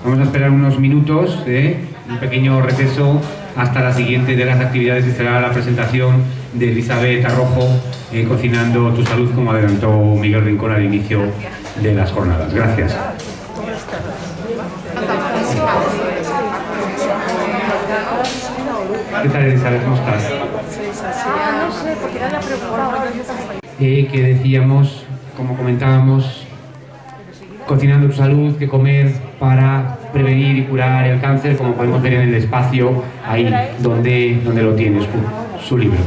Vamos a esperar unos minutos, un pequeño receso hasta la siguiente de las actividades, que será la presentación de Elizabeth Arrojo, Cocinando tu Salud, como adelantó Miguel Rincón al inicio de las jornadas. Gracias. ¿Qué tal, Elizabeth? ¿Cómo estás? Que decíamos, como comentábamos, cocinando tu salud, qué comer para prevenir y curar el cáncer, como podemos ver en el espacio ahí donde lo tienes, su libro.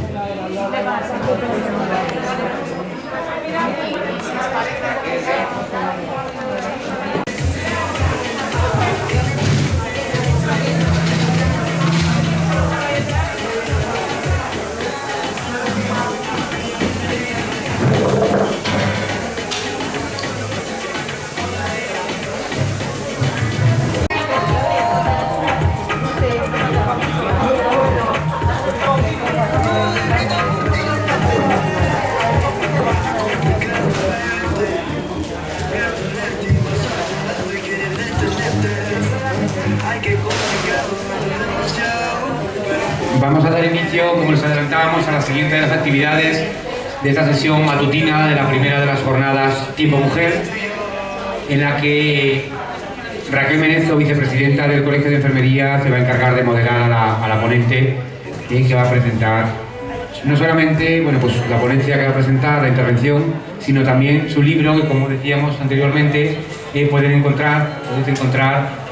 Vamos a dar inicio, como les adelantábamos, a la siguiente de las actividades de esta sesión matutina de la primera de las jornadas Tiempo Mujer, en la que Raquel Menezo, vicepresidenta del Colegio de Enfermería, se va a encargar de moderar a la ponente, que va a presentar no solamente la ponencia que va a presentar, la intervención, sino también su libro, que, como decíamos anteriormente, podéis encontrar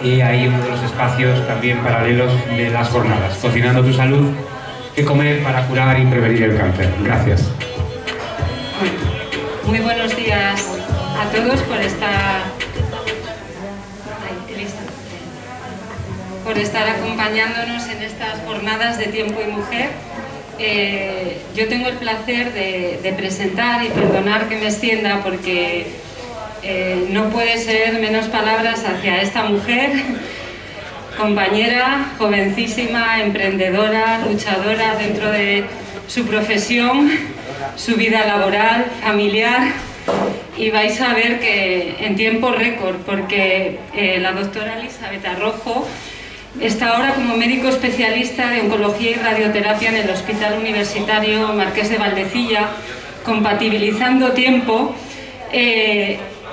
ahí en uno de los espacios también paralelos de las jornadas. Cocinando tu salud, qué comer para curar y prevenir el cáncer. Gracias. Muy buenos días a todos por estar acompañándonos en estas jornadas de Tiempo y Mujer. Yo tengo el placer de presentar, y perdonar que me extienda porque no puede ser menos palabras hacia esta mujer, compañera, jovencísima, emprendedora, luchadora dentro de su profesión, su vida laboral, familiar, y vais a ver que en tiempo récord, porque la doctora Elizabeth Arrojo está ahora como médico especialista de oncología y radioterapia en el Hospital Universitario Marqués de Valdecilla, compatibilizando tiempo,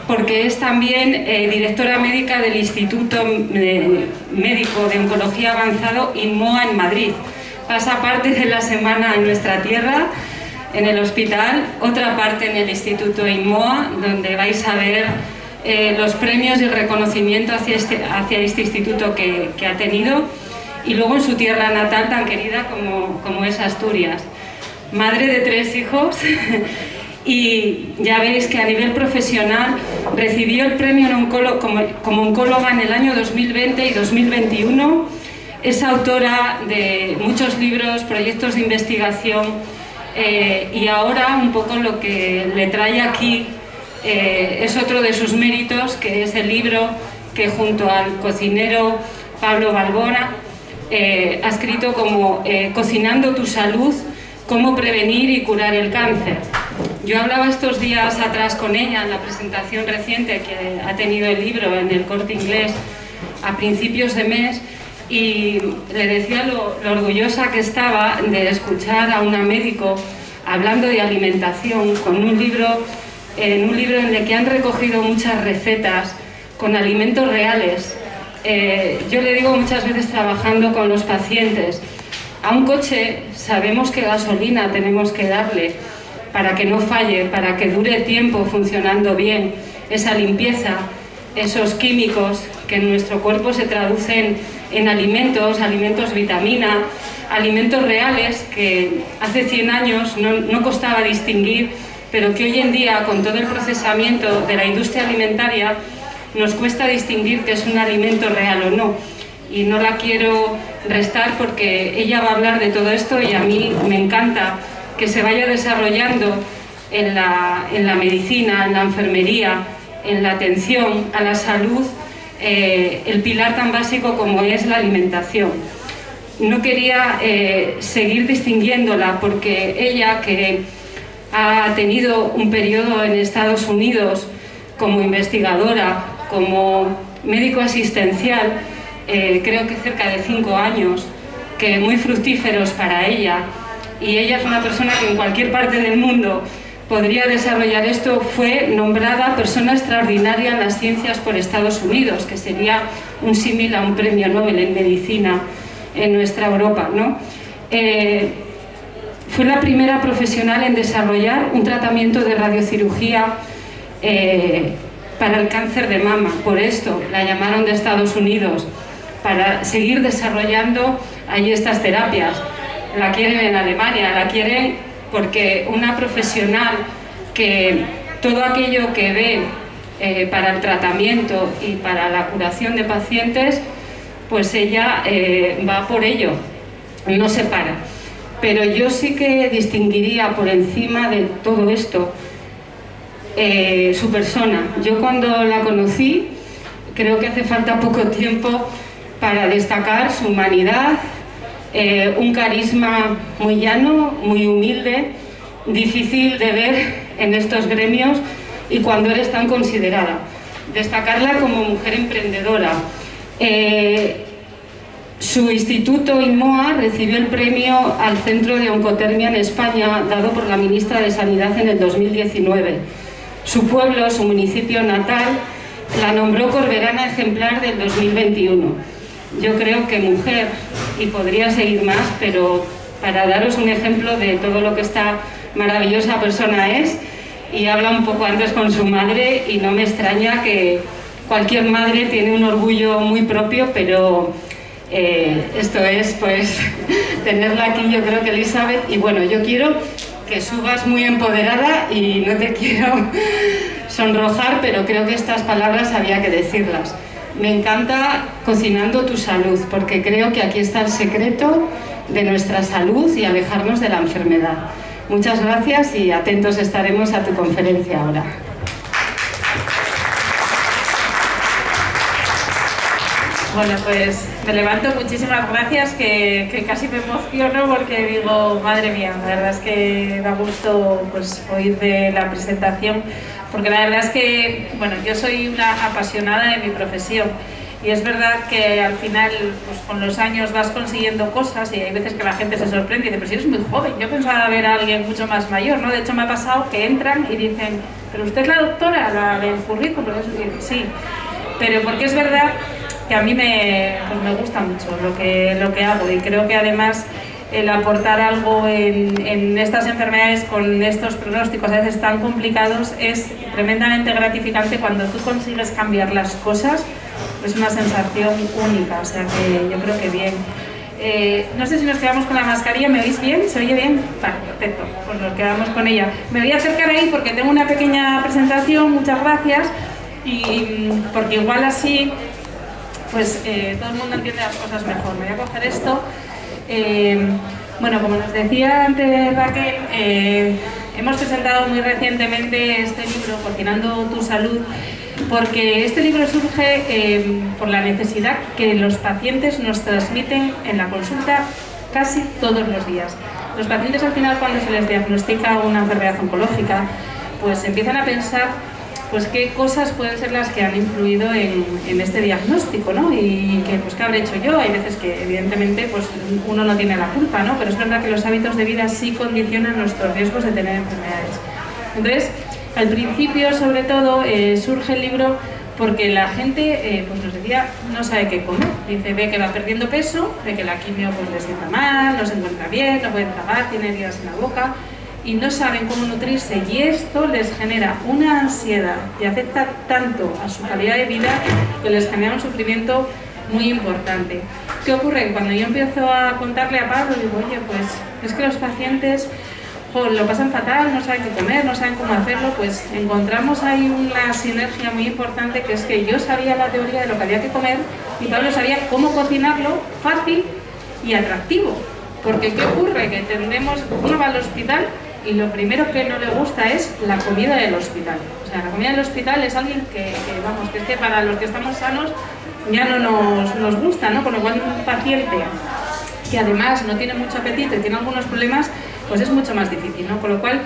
porque es también directora médica del Instituto Médico de Oncología Avanzado INMOA en Madrid. Pasa parte de la semana en nuestra tierra, en el hospital, otra parte en el Instituto INMOA, donde vais a ver los premios y el reconocimiento hacia este instituto que ha tenido, y luego en su tierra natal tan querida como es Asturias. Madre de 3 hijos y ya veis que a nivel profesional recibió el premio como oncóloga en el año 2020 y 2021. Es autora de muchos libros, proyectos de investigación, y ahora un poco lo que le trae aquí es otro de sus méritos, que es el libro que junto al cocinero Pablo Balbona ha escrito como Cocinando tu Salud, cómo prevenir y curar el cáncer. Yo hablaba estos días atrás con ella en la presentación reciente que ha tenido el libro en el Corte Inglés a principios de mes, y le decía lo orgullosa que estaba de escuchar a una médico hablando de alimentación con un libro en el que han recogido muchas recetas con alimentos reales. Yo le digo muchas veces, trabajando con los pacientes, a un coche sabemos qué gasolina tenemos que darle para que no falle, para que dure tiempo funcionando bien, esa limpieza, esos químicos que en nuestro cuerpo se traducen en alimentos vitamina, alimentos reales que hace 100 años no costaba distinguir, pero que hoy en día, con todo el procesamiento de la industria alimentaria, nos cuesta distinguir que es un alimento real o no. Y no la quiero restar porque ella va a hablar de todo esto, y a mí me encanta que se vaya desarrollando en la medicina, en la enfermería, en la atención a la salud, el pilar tan básico como es la alimentación. No quería seguir distinguiéndola porque ella, que ha tenido un periodo en Estados Unidos como investigadora, como médico asistencial, creo que cerca de 5 años, que muy fructíferos para ella, y ella es una persona que en cualquier parte del mundo podría desarrollar esto. Fue nombrada persona extraordinaria en las ciencias por Estados Unidos, que sería un símil a un premio Nobel en medicina en nuestra Europa, ¿no? Fue la primera profesional en desarrollar un tratamiento de radiocirugía para el cáncer de mama. Por esto la llamaron de Estados Unidos, para seguir desarrollando allí estas terapias. La quieren en Alemania, la quieren porque una profesional que todo aquello que ve para el tratamiento y para la curación de pacientes, pues ella va por ello, no se para. Pero yo sí que distinguiría por encima de todo esto su persona. Yo cuando la conocí, creo que hace falta poco tiempo para destacar su humanidad, un carisma muy llano, muy humilde, difícil de ver en estos gremios y cuando eres tan considerada. Destacarla como mujer emprendedora. Su instituto INMOA recibió el premio al Centro de Oncotermia en España, dado por la ministra de Sanidad en el 2019. Su pueblo, su municipio natal, la nombró Corberana Ejemplar del 2021. Yo creo que mujer, y podría seguir más, pero para daros un ejemplo de todo lo que esta maravillosa persona es, y habla un poco antes con su madre, y no me extraña que cualquier madre tiene un orgullo muy propio, pero esto es, pues, tenerla aquí, yo creo que Elizabeth, y bueno, yo quiero que subas muy empoderada y no te quiero sonrojar, pero creo que estas palabras había que decirlas. Me encanta Cocinando tu salud, porque creo que aquí está el secreto de nuestra salud y alejarnos de la enfermedad. Muchas gracias y atentos estaremos a tu conferencia ahora. Bueno, pues me levanto, muchísimas gracias, que casi me emociono porque digo, madre mía, la verdad es que da gusto pues oír de la presentación, porque la verdad es que, bueno, yo soy una apasionada de mi profesión y es verdad que al final, pues con los años vas consiguiendo cosas y hay veces que la gente se sorprende y dice, pero si eres muy joven, yo pensaba ver a alguien mucho más mayor, ¿no? De hecho me ha pasado que entran y dicen, pero usted es la doctora, la del currículum, sí, pero porque es verdad que a mí me gusta mucho lo que hago y creo que además el aportar algo en estas enfermedades con estos pronósticos a veces tan complicados es tremendamente gratificante cuando tú consigues cambiar las cosas. Es una sensación única, o sea que yo creo que bien. No sé si nos quedamos con la mascarilla, ¿me oís bien? ¿Se oye bien? Vale, perfecto, pues nos quedamos con ella. Me voy a acercar ahí porque tengo una pequeña presentación, muchas gracias, y porque igual así pues todo el mundo entiende las cosas mejor. Me voy a coger esto. Bueno, como nos decía antes Raquel, hemos presentado muy recientemente este libro, Cocinando tu salud, porque este libro surge por la necesidad que los pacientes nos transmiten en la consulta casi todos los días. Los pacientes al final, cuando se les diagnostica una enfermedad oncológica, pues empiezan a pensar pues qué cosas pueden ser las que han influido en este diagnóstico, ¿no? Y que, pues, ¿qué habré hecho yo? Hay veces que, evidentemente, pues, uno no tiene la culpa, ¿no? Pero es verdad que los hábitos de vida sí condicionan nuestros riesgos de tener enfermedades. Entonces, al principio, sobre todo, surge el libro porque la gente, pues nos decía, no sabe qué comer. Dice, ve que va perdiendo peso, ve que la quimio pues les sienta mal, no se encuentra bien, no pueden tragar, tiene heridas en la boca, y no saben cómo nutrirse, y esto les genera una ansiedad y afecta tanto a su calidad de vida que les genera un sufrimiento muy importante. ¿Qué ocurre? Cuando yo empiezo a contarle a Pablo, digo, oye, pues es que los pacientes lo pasan fatal, no saben qué comer, no saben cómo hacerlo, pues encontramos ahí una sinergia muy importante, que es que yo sabía la teoría de lo que había que comer y Pablo sabía cómo cocinarlo fácil y atractivo. Porque ¿qué ocurre? Que tendemos, uno va al hospital y lo primero que no le gusta es la comida del hospital. O sea, la comida del hospital es alguien que vamos, que es que para los que estamos sanos ya no nos gusta, ¿no? Con lo cual un paciente que además no tiene mucho apetito y tiene algunos problemas, pues es mucho más difícil, ¿no? Con lo cual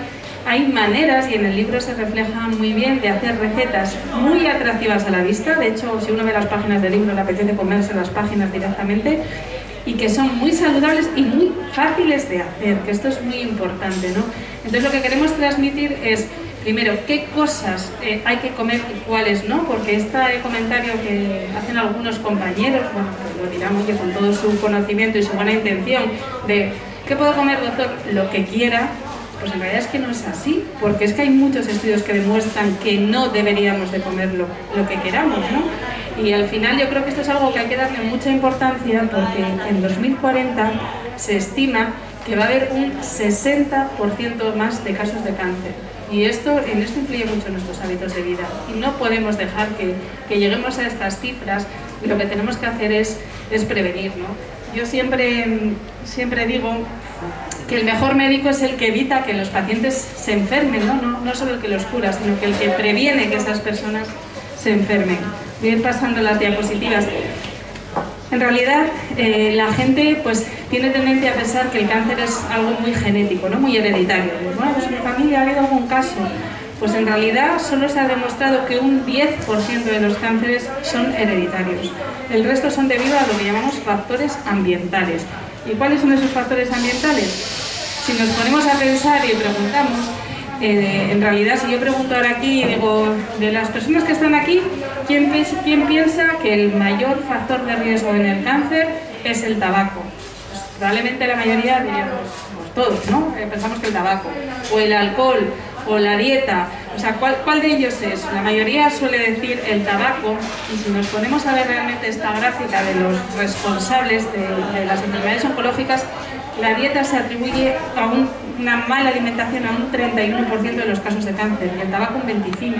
hay maneras, y en el libro se refleja muy bien, de hacer recetas muy atractivas a la vista. De hecho, si uno ve las páginas del libro, le apetece comerse las páginas directamente, y que son muy saludables y muy fáciles de hacer, que esto es muy importante, ¿no? Entonces lo que queremos transmitir es, primero, qué cosas hay que comer y cuáles no, porque este comentario que hacen algunos compañeros, bueno, pues lo dirán oye, con todo su conocimiento y su buena intención, de ¿qué puedo comer, doctor? Lo que quiera, pues en realidad es que no es así, porque es que hay muchos estudios que demuestran que no deberíamos de comer lo que queramos, ¿no? Y al final yo creo que esto es algo que hay que darle mucha importancia, porque en 2040 se estima que va a haber un 60% más de casos de cáncer. Y esto influye mucho en nuestros hábitos de vida. Y no podemos dejar que lleguemos a estas cifras, y lo que tenemos que hacer es prevenir, ¿no? Yo siempre digo que el mejor médico es el que evita que los pacientes se enfermen, no solo el que los cura, sino que el que previene que esas personas se enfermen. Voy a ir pasando las diapositivas. En realidad, la gente pues tiene tendencia a pensar que el cáncer es algo muy genético, ¿no? Muy hereditario. Bueno, pues en mi familia ha habido algún caso. Pues en realidad solo se ha demostrado que un 10% de los cánceres son hereditarios. El resto son debido a lo que llamamos factores ambientales. ¿Y cuáles son esos factores ambientales? Si nos ponemos a pensar y preguntamos, en realidad, si yo pregunto ahora aquí, digo, de las personas que están aquí, ¿quién piensa que el mayor factor de riesgo en el cáncer es el tabaco? Pues probablemente la mayoría diríamos, pues todos, ¿no? Pensamos que el tabaco, o el alcohol, o la dieta, o sea, ¿cuál de ellos es? La mayoría suele decir el tabaco, y si nos ponemos a ver realmente esta gráfica de los responsables de las enfermedades oncológicas, la dieta se atribuye a una mala alimentación a un 31% de los casos de cáncer y el tabaco un 25%.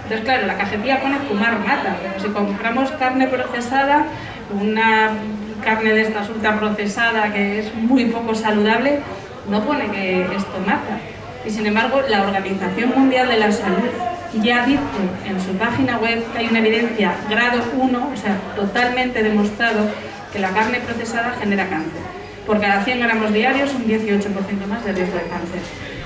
Entonces, claro, la cajetilla pone fumar mata, pero si compramos carne procesada, una carne de estas ultraprocesada que es muy poco saludable, no pone que esto mata. Y sin embargo, la Organización Mundial de la Salud ya dice en su página web que hay una evidencia grado 1, o sea, totalmente demostrado que la carne procesada genera cáncer. Por cada 100 gramos diarios, un 18% más de riesgo de cáncer.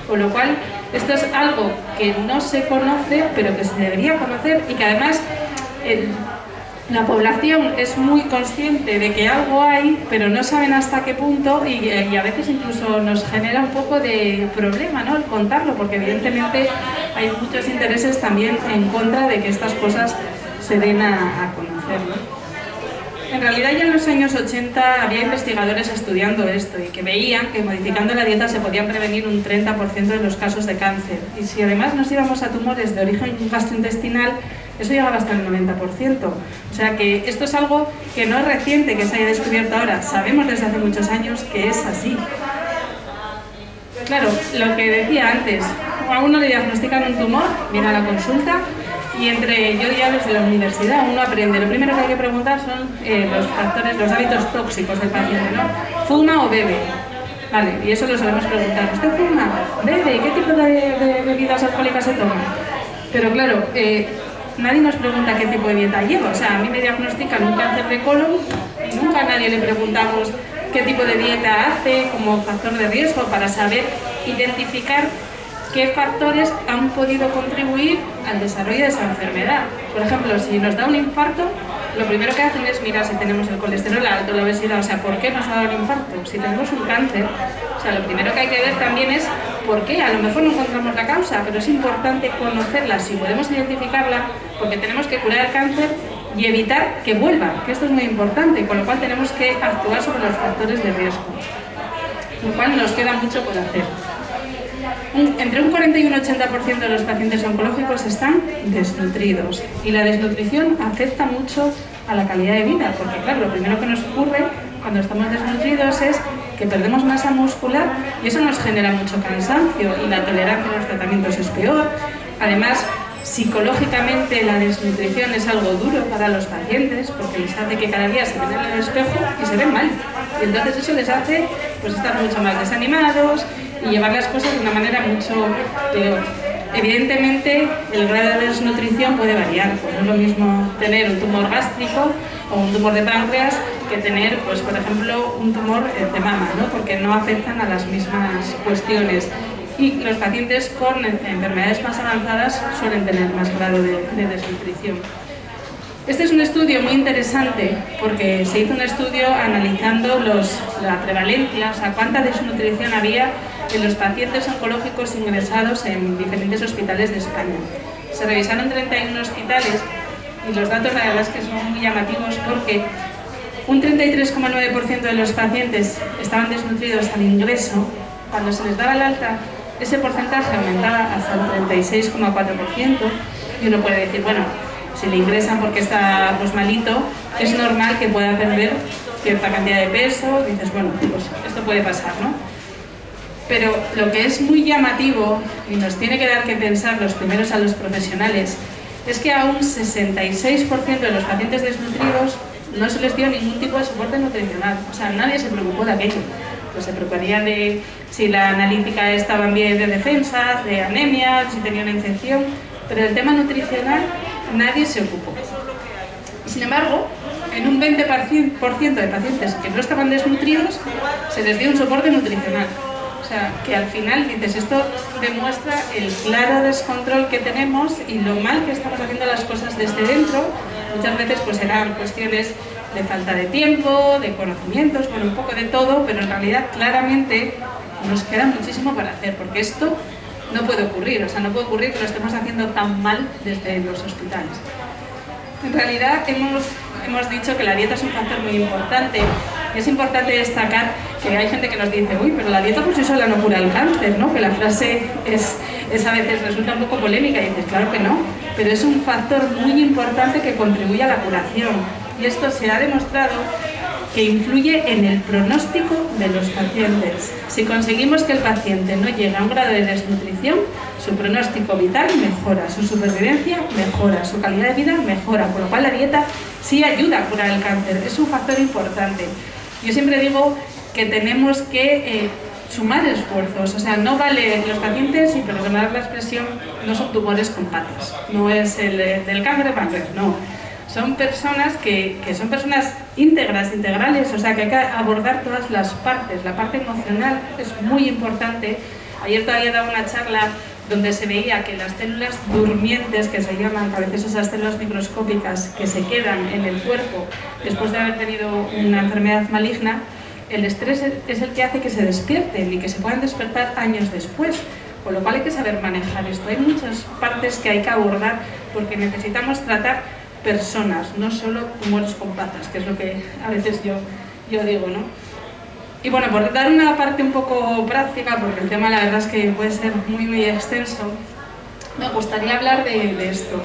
Con lo cual, esto es algo que no se conoce, pero que se debería conocer y que además la población es muy consciente de que algo hay, pero no saben hasta qué punto y a veces incluso nos genera un poco de problema, ¿no?, el contarlo, porque evidentemente hay muchos intereses también en contra de que estas cosas se den a conocer, ¿no? En realidad ya en los años 80 había investigadores estudiando esto y que veían que modificando la dieta se podían prevenir un 30% de los casos de cáncer. Y si además nos íbamos a tumores de origen gastrointestinal, eso llegaba hasta el 90%. O sea que esto es algo que no es reciente, que se haya descubierto ahora. Sabemos desde hace muchos años que es así. Claro, lo que decía antes, a uno le diagnostican un tumor, viene a la consulta, y yo ya desde la universidad uno aprende. Lo primero que hay que preguntar son los factores, los hábitos tóxicos del paciente, ¿no? ¿Fuma o bebe? Vale, y eso lo sabemos preguntar. ¿Usted fuma? ¿Bebe? ¿Qué tipo de bebidas alcohólicas se toma? Pero claro, nadie nos pregunta qué tipo de dieta lleva. O sea, a mí me diagnostican un cáncer de colon y nunca a nadie le preguntamos qué tipo de dieta hace como factor de riesgo para saber identificar qué factores han podido contribuir al desarrollo de esa enfermedad. Por ejemplo, si nos da un infarto, lo primero que hacen es mirar si tenemos el colesterol alto, la obesidad, o sea, ¿por qué nos ha dado el infarto? Si tenemos un cáncer, o sea, lo primero que hay que ver también es por qué. A lo mejor no encontramos la causa, pero es importante conocerla, si podemos identificarla, porque tenemos que curar el cáncer y evitar que vuelva, que esto es muy importante, con lo cual tenemos que actuar sobre los factores de riesgo, con lo cual nos queda mucho por hacer. Entre un 40 y un 80% de los pacientes oncológicos están desnutridos y la desnutrición afecta mucho a la calidad de vida, porque claro, lo primero que nos ocurre cuando estamos desnutridos es que perdemos masa muscular y eso nos genera mucho cansancio y la tolerancia a los tratamientos es peor. Además, psicológicamente la desnutrición es algo duro para los pacientes porque les hace que cada día se ven en el espejo y se ven mal. Y entonces eso les hace pues, estar mucho más desanimados y llevar las cosas de una manera mucho peor. Evidentemente, el grado de desnutrición puede variar. Pues no es lo mismo tener un tumor gástrico o un tumor de páncreas que tener, pues, por ejemplo, un tumor de mama, ¿no? Porque no afectan a las mismas cuestiones. y los pacientes con enfermedades más avanzadas suelen tener más grado de desnutrición. Este es un estudio muy interesante porque se hizo un estudio analizando la prevalencia, o sea, cuánta desnutrición había en los pacientes oncológicos ingresados en diferentes hospitales de España. Se revisaron 31 hospitales y los datos la verdad es que son muy llamativos porque un 33,9% de los pacientes estaban desnutridos al ingreso. Cuando se les daba el alta, ese porcentaje aumentaba hasta el 36,4% y uno puede decir, bueno, si le ingresan porque está pues malito, es normal que pueda perder cierta cantidad de peso, dices, bueno, pues esto puede pasar, ¿no? Pero lo que es muy llamativo y nos tiene que dar que pensar los primeros a los profesionales es que a un 66% de los pacientes desnutridos no se les dio ningún tipo de soporte nutricional, o sea, nadie se preocupó de aquello. Pues se preocuparían de si la analítica estaba bien de defensa, de anemia, si tenía una infección, pero del tema nutricional nadie se ocupó. Y sin embargo, en un 20% de pacientes que no estaban desnutridos, se les dio un soporte nutricional. O sea, que al final dices, esto demuestra el claro descontrol que tenemos y lo mal que estamos haciendo las cosas desde dentro. Muchas veces pues eran cuestiones de falta de tiempo, de conocimientos, bueno, un poco de todo, pero en realidad claramente nos queda muchísimo para hacer, porque esto no puede ocurrir, o sea, no puede ocurrir que lo estemos haciendo tan mal desde los hospitales. En realidad hemos dicho que la dieta es un factor muy importante y es importante destacar que hay gente que nos dice, uy, pero la dieta por sí sola no cura el cáncer, ¿no? Que la frase es a veces resulta un poco polémica y dices, claro que no, pero es un factor muy importante que contribuye a la curación y esto se ha demostrado que influye en el pronóstico de los pacientes. Si conseguimos que el paciente no llegue a un grado de desnutrición, su pronóstico vital mejora, su supervivencia mejora, su calidad de vida mejora, por lo cual la dieta sí ayuda a curar el cáncer, es un factor importante. Yo siempre digo que tenemos que sumar esfuerzos, o sea, no vale los pacientes, y perdonad la expresión, no son tumores con patas, no es el del cáncer de páncreas, no. Son personas que son personas íntegras, integrales, o sea que hay que abordar todas las partes. La parte emocional es muy importante. Ayer todavía daba una charla donde se veía que las células durmientes, que se llaman a veces esas células microscópicas que se quedan en el cuerpo después de haber tenido una enfermedad maligna, el estrés es el que hace que se despierten y que se puedan despertar años después. Con lo cual hay que saber manejar esto. Hay muchas partes que hay que abordar porque necesitamos tratar personas, no solo tumores con patas, que es lo que a veces yo digo, ¿no? Y bueno, por dar una parte un poco práctica, porque el tema la verdad es que puede ser muy extenso, me gustaría hablar de esto,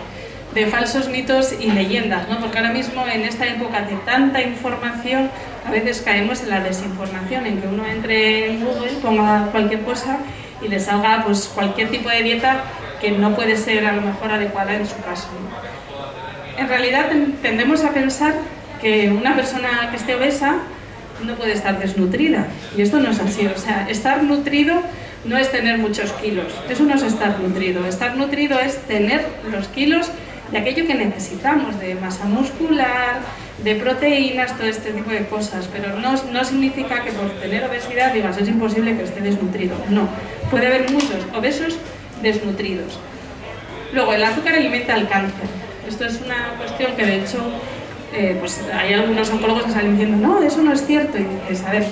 de falsos mitos y leyendas, ¿no? Porque ahora mismo en esta época de tanta información, a veces caemos en la desinformación, en que uno entre en Google, ponga cualquier cosa y le salga pues cualquier tipo de dieta que no puede ser a lo mejor adecuada en su caso, ¿no? En realidad tendemos a pensar que una persona que esté obesa no puede estar desnutrida, y esto no es así. O sea, estar nutrido no es tener muchos kilos, eso no es estar nutrido. Estar nutrido es tener los kilos de aquello que necesitamos, de masa muscular, de proteínas, todo este tipo de cosas, pero no significa que por tener obesidad digas es imposible que esté desnutrido. No, puede haber muchos obesos desnutridos. Luego, el azúcar alimenta el cáncer. Esto es una cuestión que de hecho pues hay algunos oncólogos que salen diciendo no, eso no es cierto, y dices, a ver,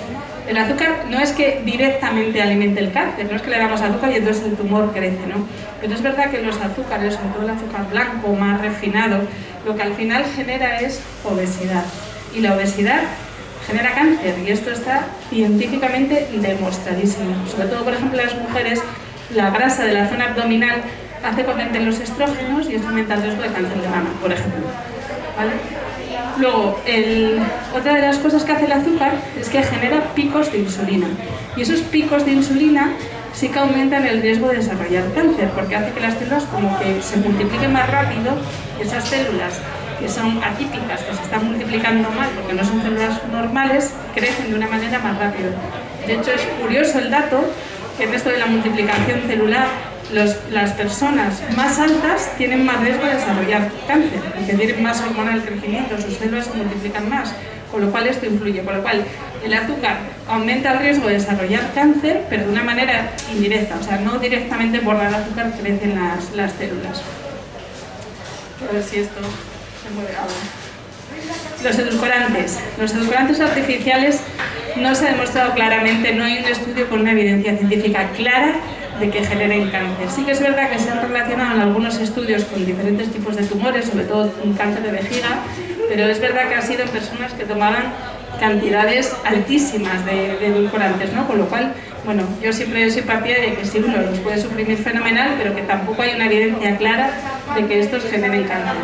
el azúcar no es que directamente alimente el cáncer, no es que le damos azúcar y entonces el tumor crece, ¿no? Pero es verdad que los azúcares, sobre todo el azúcar blanco más refinado, lo que al final genera es obesidad, y la obesidad genera cáncer, y esto está científicamente demostradísimo. Sobre todo, por ejemplo, en las mujeres, la grasa de la zona abdominal hace que aumenten los estrógenos y esto aumenta el riesgo de cáncer de mama, por ejemplo, ¿vale? Luego, otra de las cosas que hace el azúcar es que genera picos de insulina, y esos picos de insulina sí que aumentan el riesgo de desarrollar cáncer, porque hace que las células como que se multipliquen más rápido, y esas células que son atípicas, que se están multiplicando mal porque no son células normales, crecen de una manera más rápida. De hecho, es curioso el dato que en esto de la multiplicación celular las personas más altas tienen más riesgo de desarrollar cáncer, porque tienen más hormonal crecimiento, sus células se multiplican más, con lo cual esto influye. Con lo cual, el azúcar aumenta el riesgo de desarrollar cáncer, pero de una manera indirecta, o sea, no directamente por dar azúcar crecen las células. A ver si esto se mueve ahora. Los edulcorantes. Los edulcorantes artificiales no se ha demostrado claramente, no hay un estudio con una evidencia científica clara de que generen cáncer. Sí que es verdad que se han relacionado en algunos estudios con diferentes tipos de tumores, sobre todo un cáncer de vejiga, pero es verdad que ha sido en personas que tomaban cantidades altísimas de edulcorantes, ¿no? Con lo cual, bueno, yo siempre soy partidaria de que sí, uno los puede suprimir fenomenal, pero que tampoco hay una evidencia clara de que estos generen cáncer.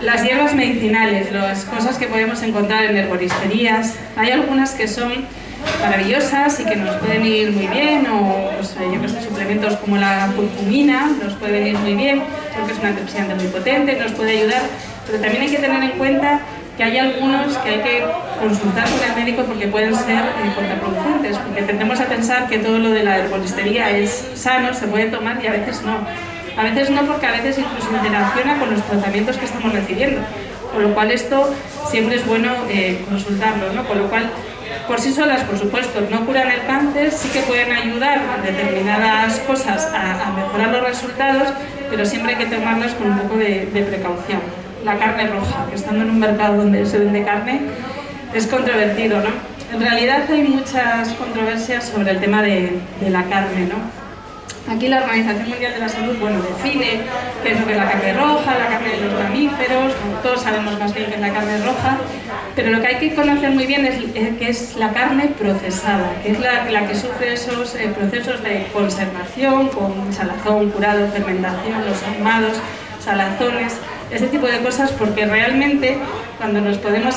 Las hierbas medicinales, las cosas que podemos encontrar en herboristerías, hay algunas que son maravillosas y que nos pueden ir muy bien, o pues, yo que sé, suplementos como la curcumina nos pueden ir muy bien, porque es un antioxidante muy potente, nos puede ayudar, pero también hay que tener en cuenta que hay algunos que hay que consultar con el médico porque pueden ser contraproducentes, porque tendemos a pensar que todo lo de la herboristería es sano, se puede tomar, y a veces no. A veces no, porque a veces incluso interacciona con los tratamientos que estamos recibiendo, con lo cual esto siempre es bueno consultarlo, ¿no? Con lo cual, por sí solas, por supuesto, no curan el cáncer, sí que pueden ayudar a determinadas cosas a mejorar los resultados, pero siempre hay que tomarlas con un poco de precaución. La carne roja, que estando en un mercado donde se vende carne, es controvertido, ¿no? En realidad hay muchas controversias sobre el tema de la carne, ¿no? Aquí la Organización Mundial de la Salud, bueno, define qué es lo que es la carne roja, la carne de los mamíferos, todos sabemos más bien qué es la carne roja, pero lo que hay que conocer muy bien es qué es la carne procesada, que es la que sufre esos procesos de conservación, con salazón, curado, fermentación, los ahumados, salazones, ese tipo de cosas, porque realmente cuando nos podemos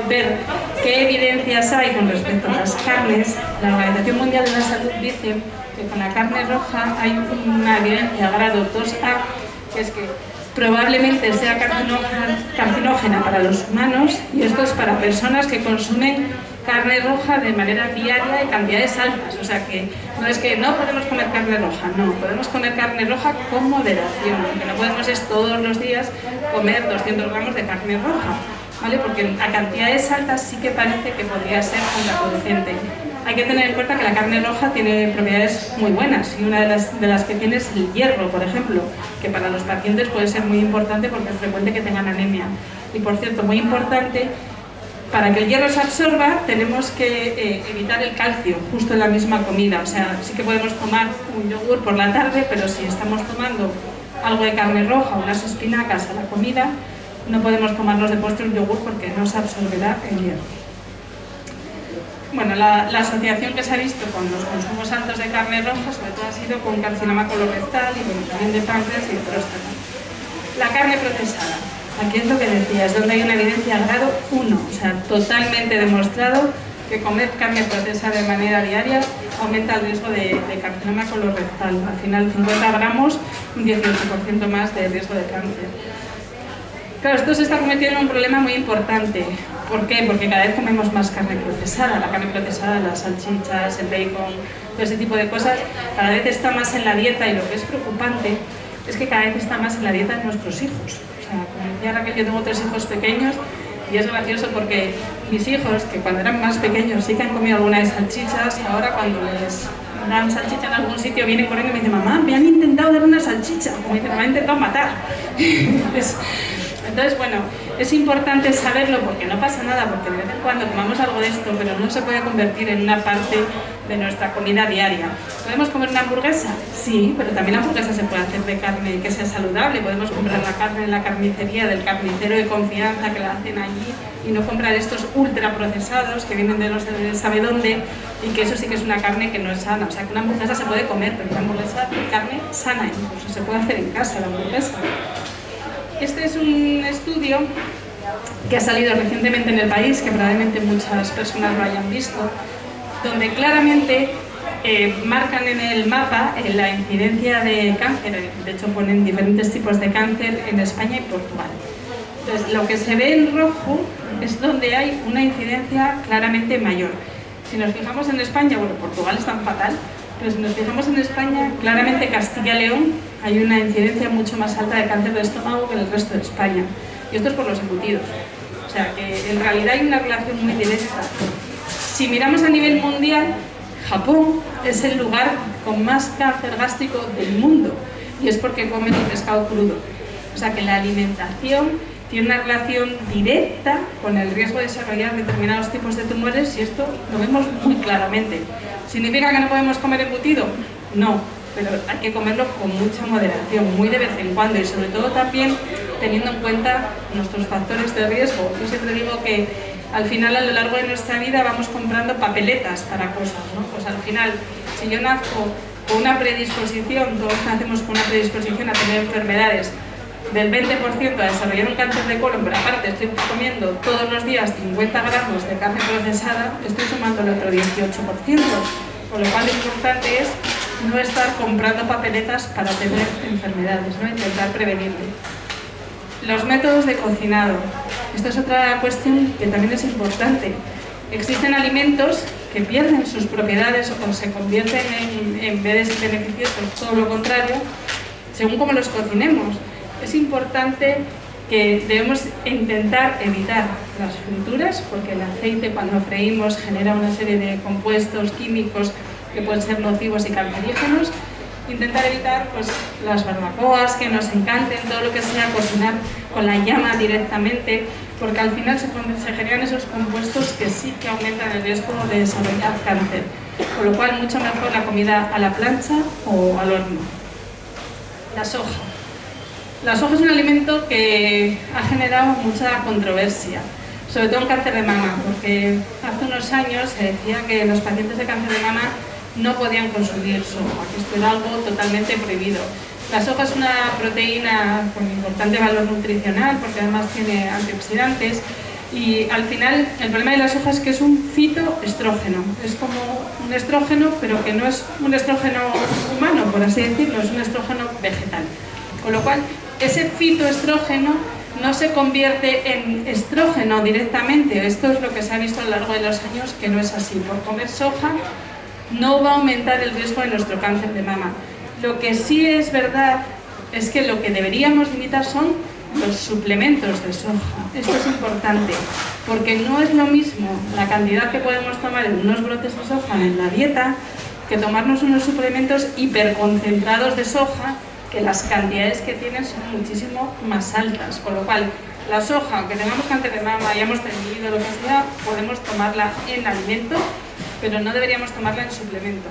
ver qué evidencias hay con respecto a las carnes, la Organización Mundial de la Salud dice que con la carne roja hay una evidencia grado 2A, que es que probablemente sea carcinógena para los humanos, y esto es para personas que consumen carne roja de manera diaria y cantidades altas. O sea que no es que no podemos comer carne roja, no, podemos comer carne roja con moderación. Lo que no podemos es todos los días comer 200 gramos de carne roja, ¿vale? Porque a cantidades altas sí que parece que podría ser contraproducente. Hay que tener en cuenta que la carne roja tiene propiedades muy buenas, y una de las que tiene es el hierro, por ejemplo, que para los pacientes puede ser muy importante porque es frecuente que tengan anemia. Y por cierto, muy importante, para que el hierro se absorba tenemos que evitar el calcio justo en la misma comida. O sea, sí que podemos tomar un yogur por la tarde, pero si estamos tomando algo de carne roja, unas espinacas a la comida, no podemos tomarnos de postre un yogur porque no se absorberá el hierro. Bueno, la asociación que se ha visto con los consumos altos de carne roja sobre todo ha sido con carcinoma colorectal y bueno, también de páncreas y de próstata. La carne procesada, aquí es lo que decía, es donde hay una evidencia al grado 1, o sea, totalmente demostrado que comer carne procesada de manera diaria aumenta el riesgo de carcinoma colorectal. Al final, 50 gramos, un 18% más de riesgo de cáncer. Claro, esto se está convirtiendo en un problema muy importante. ¿Por qué? Porque cada vez comemos más carne procesada. La carne procesada, las salchichas, el bacon, todo ese tipo de cosas, cada vez está más en la dieta, y lo que es preocupante es que cada vez está más en la dieta de nuestros hijos. O sea, como decía Raquel, yo tengo 3 hijos pequeños, y es gracioso porque mis hijos, que cuando eran más pequeños sí que han comido alguna de salchichas, ahora cuando les dan salchicha en algún sitio vienen corriendo y me dicen: mamá, me han intentado dar una salchicha, como dicen, me han intentado matar. Entonces, bueno, es importante saberlo porque no pasa nada, porque de vez en cuando tomamos algo de esto, pero no se puede convertir en una parte de nuestra comida diaria. ¿Podemos comer una hamburguesa? Sí, pero también la hamburguesa se puede hacer de carne que sea saludable. Podemos comprar la carne en la carnicería del carnicero de confianza que la hacen allí, y no comprar estos ultraprocesados que vienen de no sabe dónde, y que eso sí que es una carne que no es sana. O sea, que una hamburguesa se puede comer, pero una hamburguesa de carne sana, incluso se puede hacer en casa la hamburguesa. Este es un estudio que ha salido recientemente en El País, que probablemente muchas personas lo hayan visto, donde claramente marcan en el mapa la incidencia de cáncer. De hecho, ponen diferentes tipos de cáncer en España y Portugal. Entonces, lo que se ve en rojo es donde hay una incidencia claramente mayor. Si nos fijamos en España, bueno, Portugal es tan fatal, Pero si nos fijamos en España, claramente Castilla y León hay una incidencia mucho más alta de cáncer de estómago que en el resto de España. Y esto es por los embutidos. O sea que en realidad hay una relación muy directa. Si miramos a nivel mundial, Japón es el lugar con más cáncer gástrico del mundo. Y es porque comen el pescado crudo. O sea que la alimentación tiene una relación directa con el riesgo de desarrollar determinados tipos de tumores y esto lo vemos muy claramente. ¿Significa que no podemos comer embutido? No, pero hay que comerlo con mucha moderación, muy de vez en cuando y sobre todo también teniendo en cuenta nuestros factores de riesgo. Yo siempre digo que al final, a lo largo de nuestra vida, vamos comprando papeletas para cosas, ¿no? Pues al final, si yo nazco con una predisposición, todos nacemos con una predisposición a tener enfermedades del 20% a desarrollar un cáncer de colon, pero aparte estoy comiendo todos los días 50 gramos de carne procesada, estoy sumando el otro 18%. Con lo cual lo importante es no estar comprando papeletas para tener enfermedades, ¿no? Intentar prevenirlo. Los métodos de cocinado. Esta es otra cuestión que también es importante. Existen alimentos que pierden sus propiedades o se convierten en vez de beneficiosos, todo lo contrario, según cómo los cocinemos. Es importante que debemos intentar evitar las frituras, porque el aceite cuando freímos genera una serie de compuestos químicos que pueden ser nocivos y cancerígenos. Intentar evitar pues, las barbacoas que nos encanten, todo lo que sea cocinar con la llama directamente, porque al final se generan esos compuestos que sí que aumentan el riesgo de desarrollar cáncer. Con lo cual, mucho mejor la comida a la plancha o al horno. La soja. La soja es un alimento que ha generado mucha controversia, sobre todo en cáncer de mama, porque hace unos años se decía que los pacientes de cáncer de mama no podían consumir soja, que esto era algo totalmente prohibido. La soja es una proteína con importante valor nutricional porque además tiene antioxidantes y al final el problema de la soja es que es un fitoestrógeno, es como un estrógeno pero que no es un estrógeno humano, por así decirlo, es un estrógeno vegetal. Con lo cual ese fitoestrógeno no se convierte en estrógeno directamente. Esto es lo que se ha visto a lo largo de los años que no es así. Por comer soja no va a aumentar el riesgo de nuestro cáncer de mama. Lo que sí es verdad es que lo que deberíamos limitar son los suplementos de soja. Esto es importante, porque no es lo mismo la cantidad que podemos tomar en unos brotes de soja en la dieta que tomarnos unos suplementos hiperconcentrados de soja, que las cantidades que tienen son muchísimo más altas. Con lo cual, la soja, aunque tengamos cáncer de mama, hayamos tenido lo que sea, podemos tomarla en alimento, pero no deberíamos tomarla en suplemento.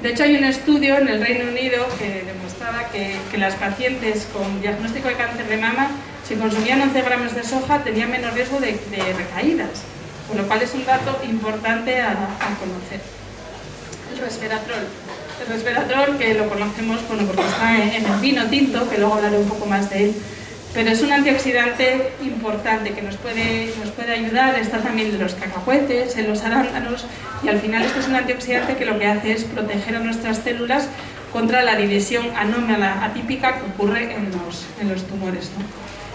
De hecho, hay un estudio en el Reino Unido que demostraba que las pacientes con diagnóstico de cáncer de mama, si consumían 11 gramos de soja, tenían menos riesgo de recaídas, con lo cual es un dato importante a conocer. El resveratrol. El resveratrol, que lo conocemos bueno, porque está en el vino tinto, que luego hablaré un poco más de él, pero es un antioxidante importante que nos puede ayudar. Está también en los cacahuetes, en los arándanos, y al final esto es un antioxidante que lo que hace es proteger a nuestras células contra la división anómala atípica que ocurre en los tumores, ¿no?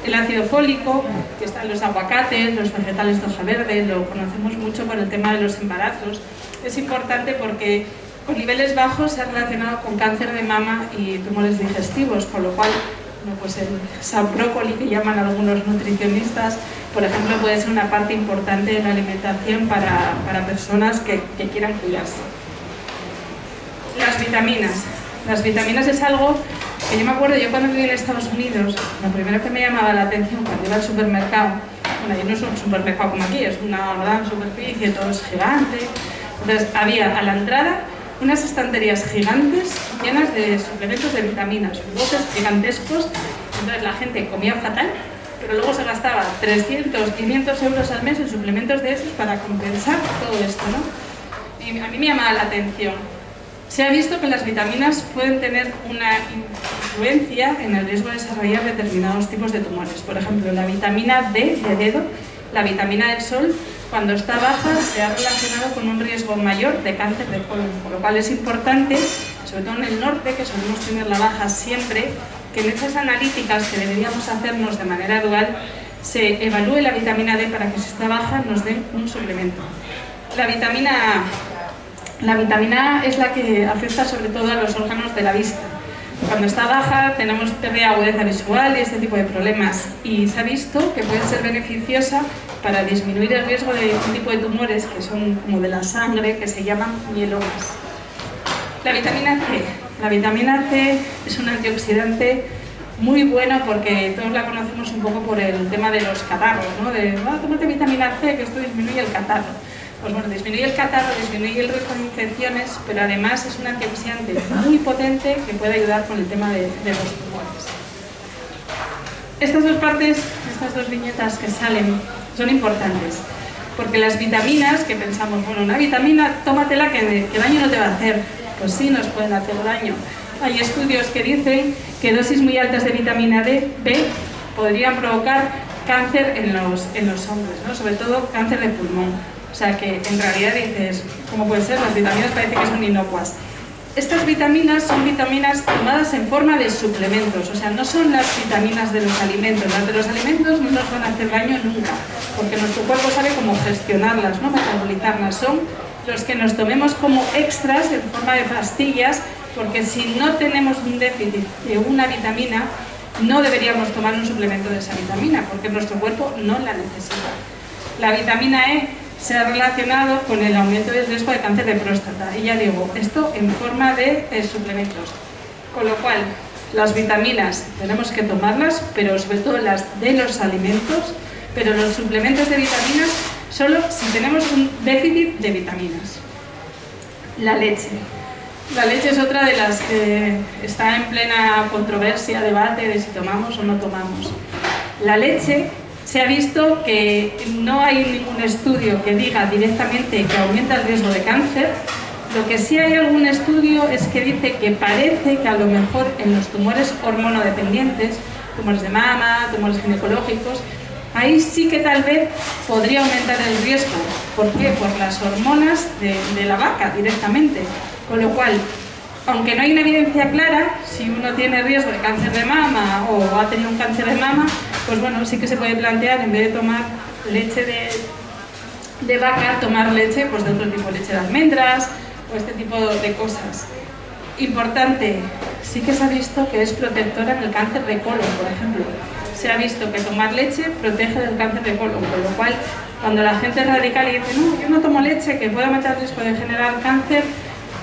El ácido fólico, que está en los aguacates, los vegetales de hoja verde, lo conocemos mucho por el tema de los embarazos. Es importante porque con niveles bajos se ha relacionado con cáncer de mama y tumores digestivos, con lo cual pues el saprócoli, que llaman algunos nutricionistas, por ejemplo, puede ser una parte importante de la alimentación para personas que quieran cuidarse. Las vitaminas. Las vitaminas es algo que yo me acuerdo, yo cuando viví en Estados Unidos, lo primero que me llamaba la atención cuando iba al supermercado, bueno, ahí no es un supermercado como aquí, es una gran superficie, todo es gigante. Entonces había a la entrada unas estanterías gigantes llenas de suplementos de vitaminas, botes gigantescos. Entonces la gente comía fatal, pero luego se gastaba 300, 500 euros al mes en suplementos de esos para compensar todo esto, ¿no? Y a mí me llamaba la atención. Se ha visto que las vitaminas pueden tener una influencia en el riesgo de desarrollar determinados tipos de tumores. Por ejemplo, la vitamina D de dedo, la vitamina del sol, cuando está baja se ha relacionado con un riesgo mayor de cáncer de colon, por lo cual es importante, sobre todo en el norte, que solemos tener la baja siempre, que en esas analíticas que deberíamos hacernos de manera dual se evalúe la vitamina D para que si está baja nos den un suplemento. La vitamina La vitamina A es la que afecta sobre todo a los órganos de la vista. Cuando está baja tenemos pérdida de agudeza visual y este tipo de problemas, y se ha visto que puede ser beneficiosa para disminuir el riesgo de un tipo de tumores que son como de la sangre, que se llaman mielomas. La vitamina C. La vitamina C es un antioxidante muy bueno porque todos la conocemos un poco por el tema de los catarros, ¿no? Tómate vitamina C, que esto disminuye el catarro. Pues bueno, disminuye el catarro, disminuye el riesgo de infecciones, pero además es un antioxidante muy potente que puede ayudar con el tema de los tumores. Estas dos partes, estas dos viñetas que salen, son importantes, porque las vitaminas, que pensamos, bueno, una vitamina, tómatela que daño no te va a hacer. Pues sí, nos pueden hacer daño. Hay estudios que dicen que dosis muy altas de vitamina B podrían provocar cáncer en los hombres, ¿no? Sobre todo cáncer de pulmón. O sea que en realidad dices, ¿cómo puede ser? Las vitaminas parece que son inocuas. Estas vitaminas son vitaminas tomadas en forma de suplementos, o sea, no son las vitaminas de los alimentos. Las de los alimentos no nos van a hacer daño nunca, porque nuestro cuerpo sabe cómo gestionarlas, ¿no? Metabolizarlas. Son los que nos tomemos como extras en forma de pastillas, porque si no tenemos un déficit de una vitamina, no deberíamos tomar un suplemento de esa vitamina, porque nuestro cuerpo no la necesita. La vitamina E se ha relacionado con el aumento del riesgo de cáncer de próstata, y ya digo, esto en forma de suplementos. Con lo cual, las vitaminas tenemos que tomarlas, pero sobre todo las de los alimentos, pero los suplementos de vitaminas solo si tenemos un déficit de vitaminas. La leche. La leche es otra de las que está en plena controversia, debate de si tomamos o no tomamos. La leche, se ha visto que no hay ningún estudio que diga directamente que aumenta el riesgo de cáncer. Lo que sí hay algún estudio es que dice que parece que a lo mejor en los tumores hormonodependientes, tumores de mama, tumores ginecológicos, ahí sí que tal vez podría aumentar el riesgo. ¿Por qué? Por las hormonas de la vaca directamente. Con lo cual, aunque no hay una evidencia clara, si uno tiene riesgo de cáncer de mama o ha tenido un cáncer de mama, pues bueno, sí que se puede plantear, en vez de tomar leche de vaca, tomar leche pues de otro tipo, leche de almendras o este tipo de cosas. Importante, sí que se ha visto que es protectora en el cáncer de colon, por ejemplo. Se ha visto que tomar leche protege del cáncer de colon, con lo cual, cuando la gente es radical y dice, no, yo no tomo leche, que puede aumentar el riesgo de generar cáncer,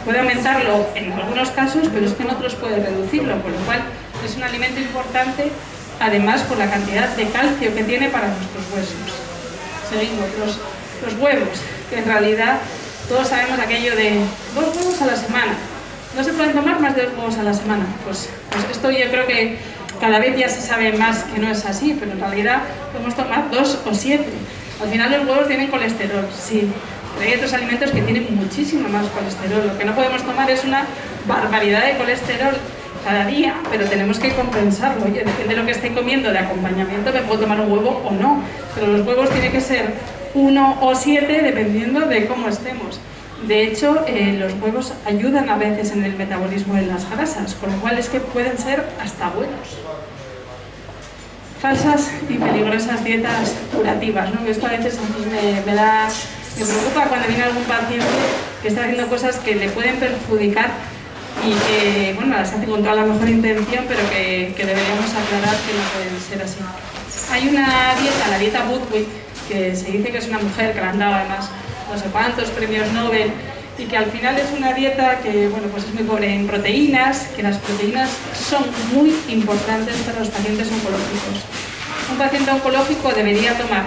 puede aumentarlo en algunos casos, pero es que en otros puede reducirlo, con lo cual es un alimento importante, además por la cantidad de calcio que tiene para nuestros huesos. Seguimos, los huevos, que en realidad todos sabemos aquello de 2 huevos a la semana. No se pueden tomar más de 2 huevos a la semana. Pues esto yo creo que cada vez ya se sabe más que no es así, pero en realidad podemos tomar 2 o 7. Al final los huevos tienen colesterol, sí. Pero hay otros alimentos que tienen muchísimo más colesterol. Lo que no podemos tomar es una barbaridad de colesterol cada día, pero tenemos que compensarlo. Oye, depende de lo que esté comiendo de acompañamiento, me puedo tomar un huevo o no. Pero los huevos tienen que ser 1 o 7 dependiendo de cómo estemos. De hecho, los huevos ayudan a veces en el metabolismo de las grasas, con lo cual es que pueden ser hasta buenos. Falsas y peligrosas dietas curativas, ¿no? Esto a veces a mí me preocupa cuando viene algún paciente que está haciendo cosas que le pueden perjudicar y que, bueno, las hace con toda la mejor intención, pero que deberíamos aclarar que no pueden ser así. Hay una dieta, la dieta Budwig, que se dice que es una mujer que le han dado además no sé cuántos premios Nobel, y que al final es una dieta que, bueno, pues es muy pobre en proteínas, que las proteínas son muy importantes para los pacientes oncológicos. Un paciente oncológico debería tomar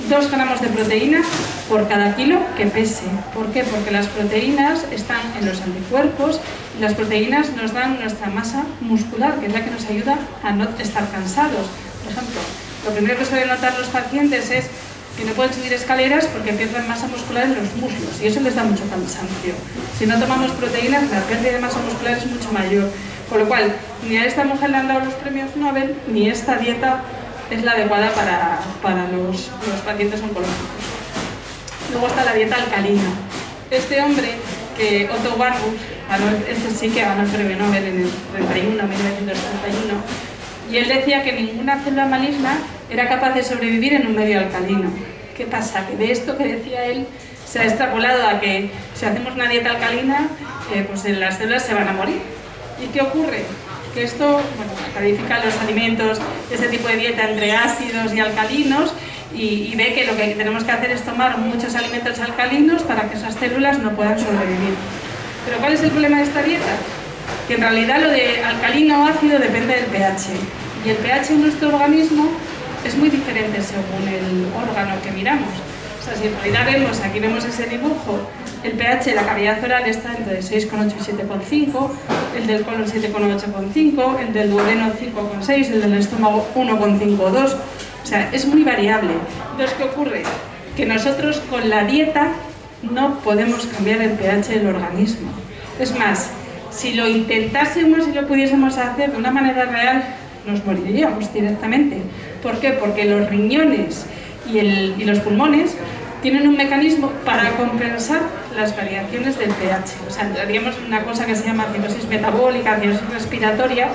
2 gramos de proteína por cada kilo que pese. ¿Por qué? Porque las proteínas están en los anticuerpos y las proteínas nos dan nuestra masa muscular, que es la que nos ayuda a no estar cansados. Por ejemplo, lo primero que suelen notar los pacientes es que no pueden subir escaleras porque pierden masa muscular en los muslos y eso les da mucho cansancio. Si no tomamos proteínas, la pérdida de masa muscular es mucho mayor. Con lo cual, ni a esta mujer le han dado los premios Nobel, ni esta dieta es la adecuada para los pacientes oncológicos. Luego está la dieta alcalina. Este hombre, que Otto Warburg, este sí que ganó el premio Nobel en el 1931, y él decía que ninguna célula maligna era capaz de sobrevivir en un medio alcalino. ¿Qué pasa? Que de esto que decía él se ha extrapolado a que si hacemos una dieta alcalina, pues las células se van a morir. ¿Y qué ocurre? Que esto, bueno, califica los alimentos, ese tipo de dieta entre ácidos y alcalinos, y ve que lo que tenemos que hacer es tomar muchos alimentos alcalinos para que esas células no puedan sobrevivir. Pero ¿cuál es el problema de esta dieta? Que en realidad lo de alcalino o ácido depende del pH. Y el pH en nuestro organismo es muy diferente según el órgano que miramos. O sea, si en realidad vemos, aquí vemos ese dibujo, el pH de la cavidad oral está entre 6,8 y 7,5, el del colon 7,8,5, el del duodeno 5,6, el del estómago 1,52. O sea, es muy variable. Entonces, ¿qué ocurre? Que nosotros con la dieta no podemos cambiar el pH del organismo. Es más, si lo intentásemos y lo pudiésemos hacer de una manera real, nos moriríamos directamente. ¿Por qué? Porque los riñones y los pulmones tienen un mecanismo para compensar las variaciones del pH. O sea, entraríamos en una cosa que se llama acidosis metabólica, acidosis respiratoria,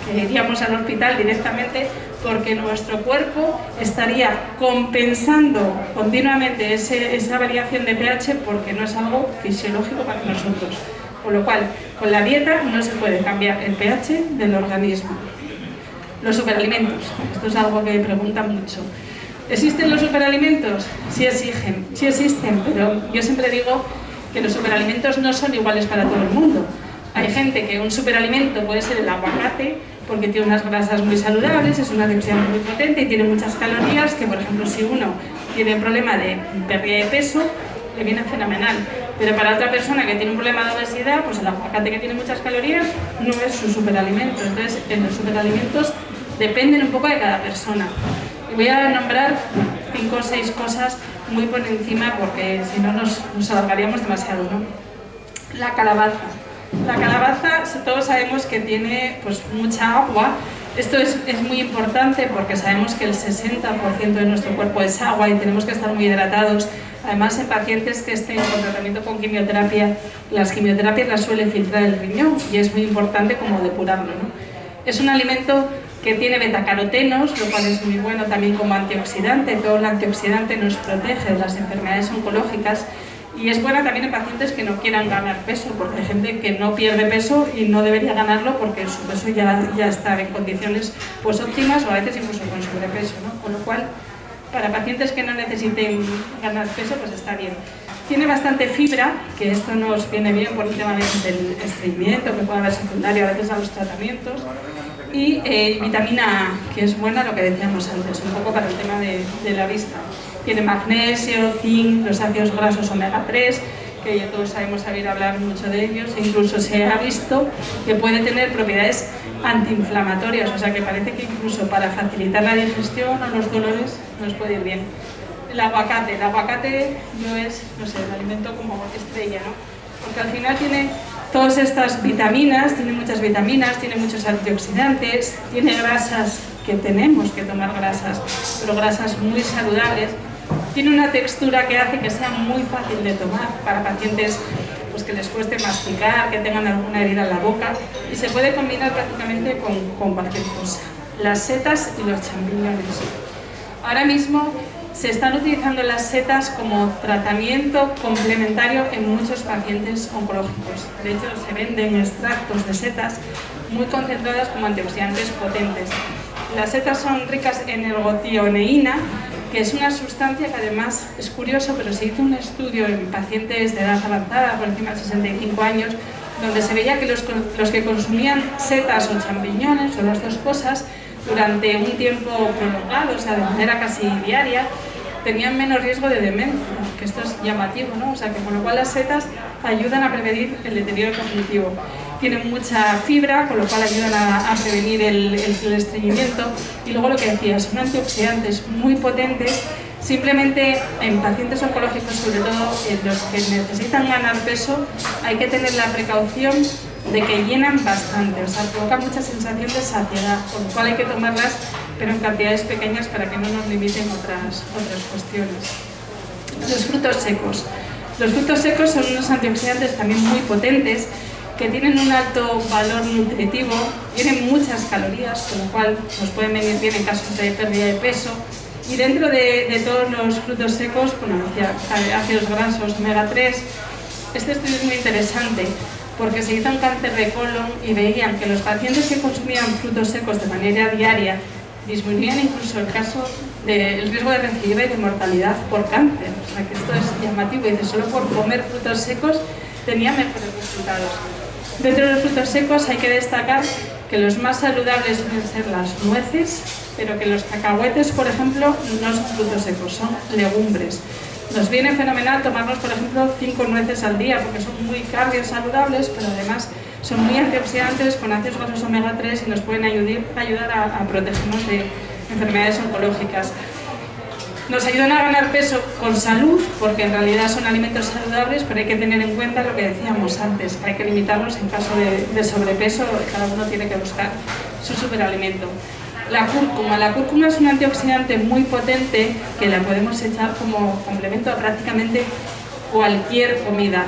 que iríamos al hospital directamente porque nuestro cuerpo estaría compensando continuamente esa variación de pH porque no es algo fisiológico para nosotros. Con lo cual, con la dieta no se puede cambiar el pH del organismo. Los superalimentos, esto es algo que preguntan mucho. ¿Existen los superalimentos? Sí existen, pero yo siempre digo que los superalimentos no son iguales para todo el mundo. Hay gente que un superalimento puede ser el aguacate, porque tiene unas grasas muy saludables, es una antioxidante muy potente y tiene muchas calorías, que por ejemplo si uno tiene un problema de pérdida de peso, le viene fenomenal. Pero para otra persona que tiene un problema de obesidad, pues el aguacate, que tiene muchas calorías, no es su superalimento. Entonces, los superalimentos dependen un poco de cada persona. Y voy a nombrar 5 o 6 cosas muy por encima, porque si no nos alargaríamos demasiado, ¿no? La calabaza. La calabaza, todos sabemos que tiene pues mucha agua. Esto es muy importante porque sabemos que el 60% de nuestro cuerpo es agua y tenemos que estar muy hidratados. Además, en pacientes que estén con tratamiento con quimioterapia, las quimioterapias las suele filtrar el riñón y es muy importante como depurarlo, ¿no? Es un alimento que tiene betacarotenos, lo cual es muy bueno también como antioxidante. Todo el antioxidante nos protege de las enfermedades oncológicas y es buena también en pacientes que no quieran ganar peso, porque hay gente que no pierde peso y no debería ganarlo porque su peso ya está en condiciones pues óptimas o a veces incluso con sobrepeso, ¿no? Con lo cual, para pacientes que no necesiten ganar peso, pues está bien. Tiene bastante fibra, que esto nos viene bien por el tema del estreñimiento, que puede haber secundario a veces a los tratamientos. Y vitamina A, que es buena, lo que decíamos antes, un poco para el tema de la vista. Tiene magnesio, zinc, los ácidos grasos omega 3, que ya todos sabemos saber hablar mucho de ellos, e incluso se ha visto que puede tener propiedades antiinflamatorias, o sea que parece que incluso para facilitar la digestión o los dolores nos puede ir bien. El aguacate no es, no sé, el alimento como estrella, ¿no? Porque al final tiene todas estas vitaminas, tiene muchas vitaminas, tiene muchos antioxidantes, tiene grasas, que tenemos que tomar grasas, pero grasas muy saludables. Tiene una textura que hace que sea muy fácil de tomar para pacientes pues, que les cueste masticar, que tengan alguna herida en la boca, y se puede combinar prácticamente con cualquier cosa. Las setas y los champiñones. Ahora mismo se están utilizando las setas como tratamiento complementario en muchos pacientes oncológicos. De hecho, se venden extractos de setas muy concentradas como antioxidantes potentes. Las setas son ricas en ergotioneína, que es una sustancia que además es curioso, pero se hizo un estudio en pacientes de edad avanzada, por encima de 65 años, donde se veía que los que consumían setas o champiñones, o las dos cosas, durante un tiempo prolongado, o sea, de manera casi diaria, tenían menos riesgo de demencia, que esto es llamativo, ¿no? O sea, que con lo cual las setas ayudan a prevenir el deterioro cognitivo. Tienen mucha fibra, con lo cual ayudan a prevenir el estreñimiento. Y luego lo que decía, son antioxidantes muy potentes. Simplemente en pacientes oncológicos, sobre todo en los que necesitan ganar peso, hay que tener la precaución de que llenan bastante, o sea, provoca mucha sensación de saciedad, con lo cual hay que tomarlas, pero en cantidades pequeñas para que no nos limiten otras cuestiones. Los frutos secos. Los frutos secos son unos antioxidantes también muy potentes, que tienen un alto valor nutritivo, tienen muchas calorías, con lo cual nos pueden venir bien en casos de pérdida de peso, Y dentro de todos los frutos secos, bueno, ácidos grasos, omega 3, este estudio es muy interesante porque se hizo un cáncer de colon y veían que los pacientes que consumían frutos secos de manera diaria disminuían incluso el riesgo de recidiva y de mortalidad por cáncer. O sea que esto es llamativo, y dice, solo por comer frutos secos tenía mejores resultados. Dentro de los frutos secos hay que destacar que los más saludables suelen ser las nueces, pero que los cacahuetes, por ejemplo, no son frutos secos, son legumbres. Nos viene fenomenal tomarnos, por ejemplo, 5 nueces al día, porque son muy cardiosaludables, pero además son muy antioxidantes, con ácidos grasos omega 3, y nos pueden ayudar a protegernos de enfermedades oncológicas. Nos ayudan a ganar peso con salud, porque en realidad son alimentos saludables, pero hay que tener en cuenta lo que decíamos antes, que hay que limitarlos en caso de sobrepeso. Cada uno tiene que buscar su superalimento. La cúrcuma es un antioxidante muy potente que la podemos echar como complemento a prácticamente cualquier comida.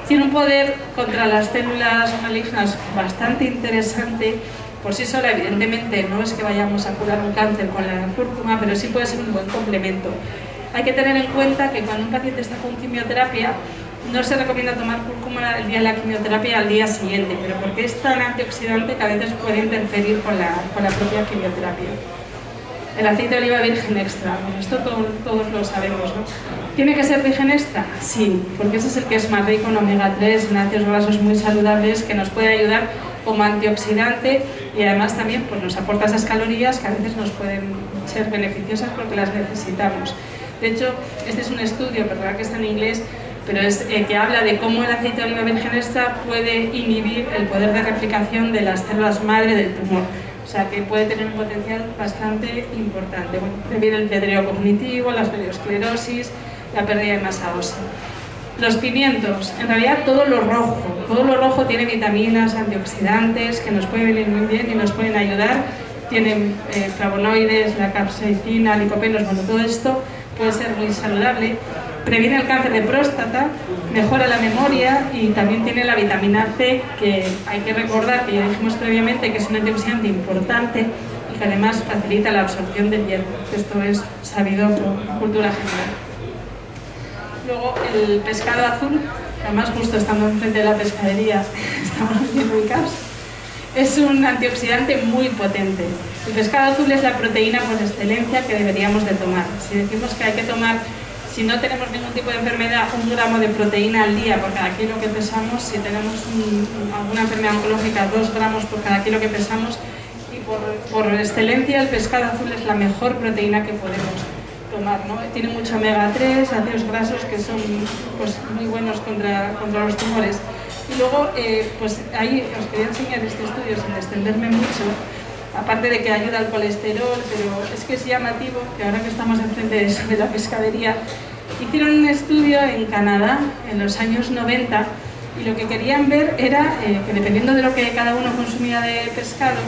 Tiene un poder contra las células malignas bastante interesante. Por sí sola, evidentemente, no es que vayamos a curar un cáncer con la cúrcuma, pero sí puede ser un buen complemento. Hay que tener en cuenta que cuando un paciente está con quimioterapia, no se recomienda tomar cúrcuma el día de la quimioterapia al día siguiente, pero porque es tan antioxidante que a veces puede interferir con la propia quimioterapia. El aceite de oliva virgen extra, bueno, esto todos lo sabemos, ¿no? ¿Tiene que ser virgen extra? Sí, porque ese es el que es más rico en omega 3, en ácidos grasos muy saludables, que nos puede ayudar como antioxidante, y además también pues, nos aporta esas calorías que a veces nos pueden ser beneficiosas porque las necesitamos. De hecho, este es un estudio, perdón que está en inglés, pero es que habla de cómo el aceite de oliva virgen extra puede inhibir el poder de replicación de las células madre del tumor. O sea que puede tener un potencial bastante importante. Bueno, previene el deterioro cognitivo, la esclerosis, la pérdida de masa ósea. Los pimientos, en realidad todo lo rojo tiene vitaminas, antioxidantes que nos pueden venir muy bien y nos pueden ayudar. Tienen flavonoides, la capsaicina, licopenos, bueno, todo esto puede ser muy saludable. Previene el cáncer de próstata, mejora la memoria y también tiene la vitamina C, que hay que recordar, que ya dijimos previamente, que es un antioxidante importante y que además facilita la absorción del hierro. Esto es sabido por cultura general. Luego el pescado azul, además justo estamos enfrente de la pescadería, estamos bien ubicados, es un antioxidante muy potente. El pescado azul es la proteína por excelencia que deberíamos de tomar. Si decimos que hay que tomar, si no tenemos ningún tipo de enfermedad, 1 gramo de proteína al día por cada kilo que pesamos, si tenemos alguna enfermedad oncológica, 2 gramos por cada kilo que pesamos, y por excelencia el pescado azul es la mejor proteína que podemos tomar, ¿no? Tiene mucho omega 3, ácidos grasos que son pues, muy buenos contra los tumores. Y luego, pues ahí os quería enseñar este estudio sin extenderme mucho, aparte de que ayuda al colesterol, pero es que es llamativo que ahora que estamos enfrente de eso, de la pescadería, hicieron un estudio en Canadá en los años 90 y lo que querían ver era que dependiendo de lo que cada uno consumía de pescado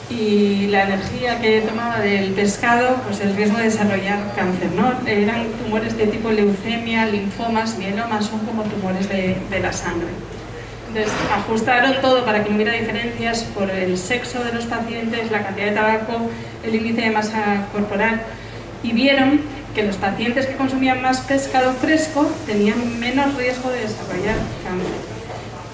y la energía que tomaba del pescado, pues el riesgo de desarrollar cáncer, ¿no? Eran tumores de tipo leucemia, linfomas, mielomas, son como tumores de la sangre. Entonces ajustaron todo para que no hubiera diferencias por el sexo de los pacientes, la cantidad de tabaco, el índice de masa corporal, y vieron que los pacientes que consumían más pescado fresco tenían menos riesgo de desarrollar cáncer.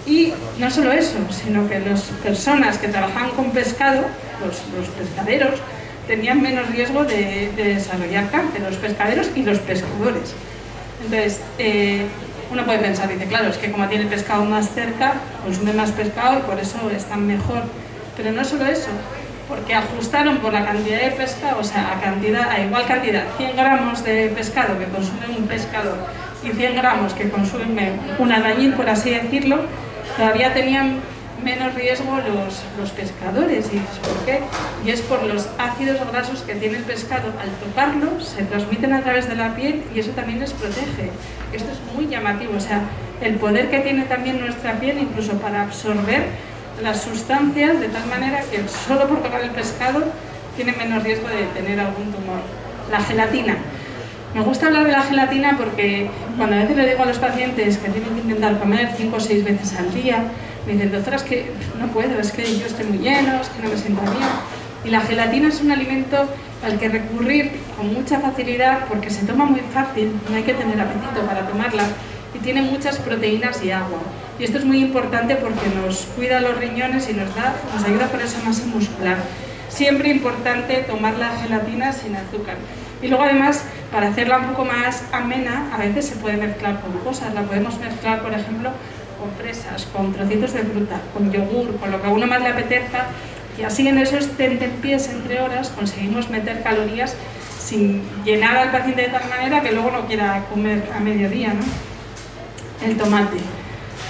Y no solo eso, sino que las personas que trabajaban con pescado, los pescaderos, tenían menos riesgo de desarrollar cáncer, los pescaderos y los pescadores. Entonces, uno puede pensar, dice, claro, es que como tiene el pescado más cerca, consume más pescado y por eso están mejor. Pero no solo eso, porque ajustaron por la cantidad de pescado, o sea, a igual cantidad, 100 gramos de pescado que consume un pescador y 100 gramos que consume un albañil, por así decirlo, todavía tenían menos riesgo los pescadores. ¿Y por qué? Y es por los ácidos grasos que tiene el pescado. Al tocarlo se transmiten a través de la piel y eso también les protege. Esto es muy llamativo, o sea, el poder que tiene también nuestra piel incluso para absorber las sustancias, de tal manera que solo por tocar el pescado tiene menos riesgo de tener algún tumor. La gelatina. Me gusta hablar de la gelatina porque cuando a veces le digo a los pacientes que tienen que intentar comer 5 o 6 veces al día, me dicen, doctora, es que no puedo, es que yo estoy muy lleno, es que no me siento bien. Y la gelatina es un alimento al que recurrir con mucha facilidad porque se toma muy fácil, no hay que tener apetito para tomarla, y tiene muchas proteínas y agua. Y esto es muy importante porque nos cuida los riñones y nos ayuda con esa masa muscular. Siempre importante tomar la gelatina sin azúcar. Y luego además, para hacerla un poco más amena, a veces se puede mezclar con cosas. La podemos mezclar, por ejemplo, con fresas, con trocitos de fruta, con yogur, con lo que a uno más le apetezca. Y así en esos tentempiés entre horas conseguimos meter calorías sin llenar al paciente de tal manera que luego no quiera comer a mediodía, ¿no? El tomate,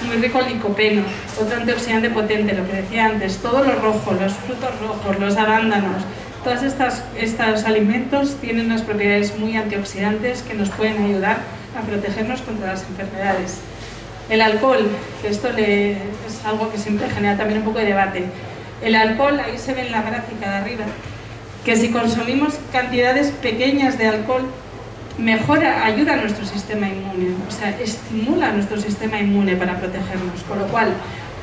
muy rico el licopeno, otro antioxidante potente, lo que decía antes, todo lo rojo, los frutos rojos, los arándanos, todos estos alimentos tienen unas propiedades muy antioxidantes que nos pueden ayudar a protegernos contra las enfermedades. El alcohol, que esto es algo que siempre genera también un poco de debate. El alcohol, ahí se ve en la gráfica de arriba, que si consumimos cantidades pequeñas de alcohol, ayuda a nuestro sistema inmune, o sea, estimula a nuestro sistema inmune para protegernos, con lo cual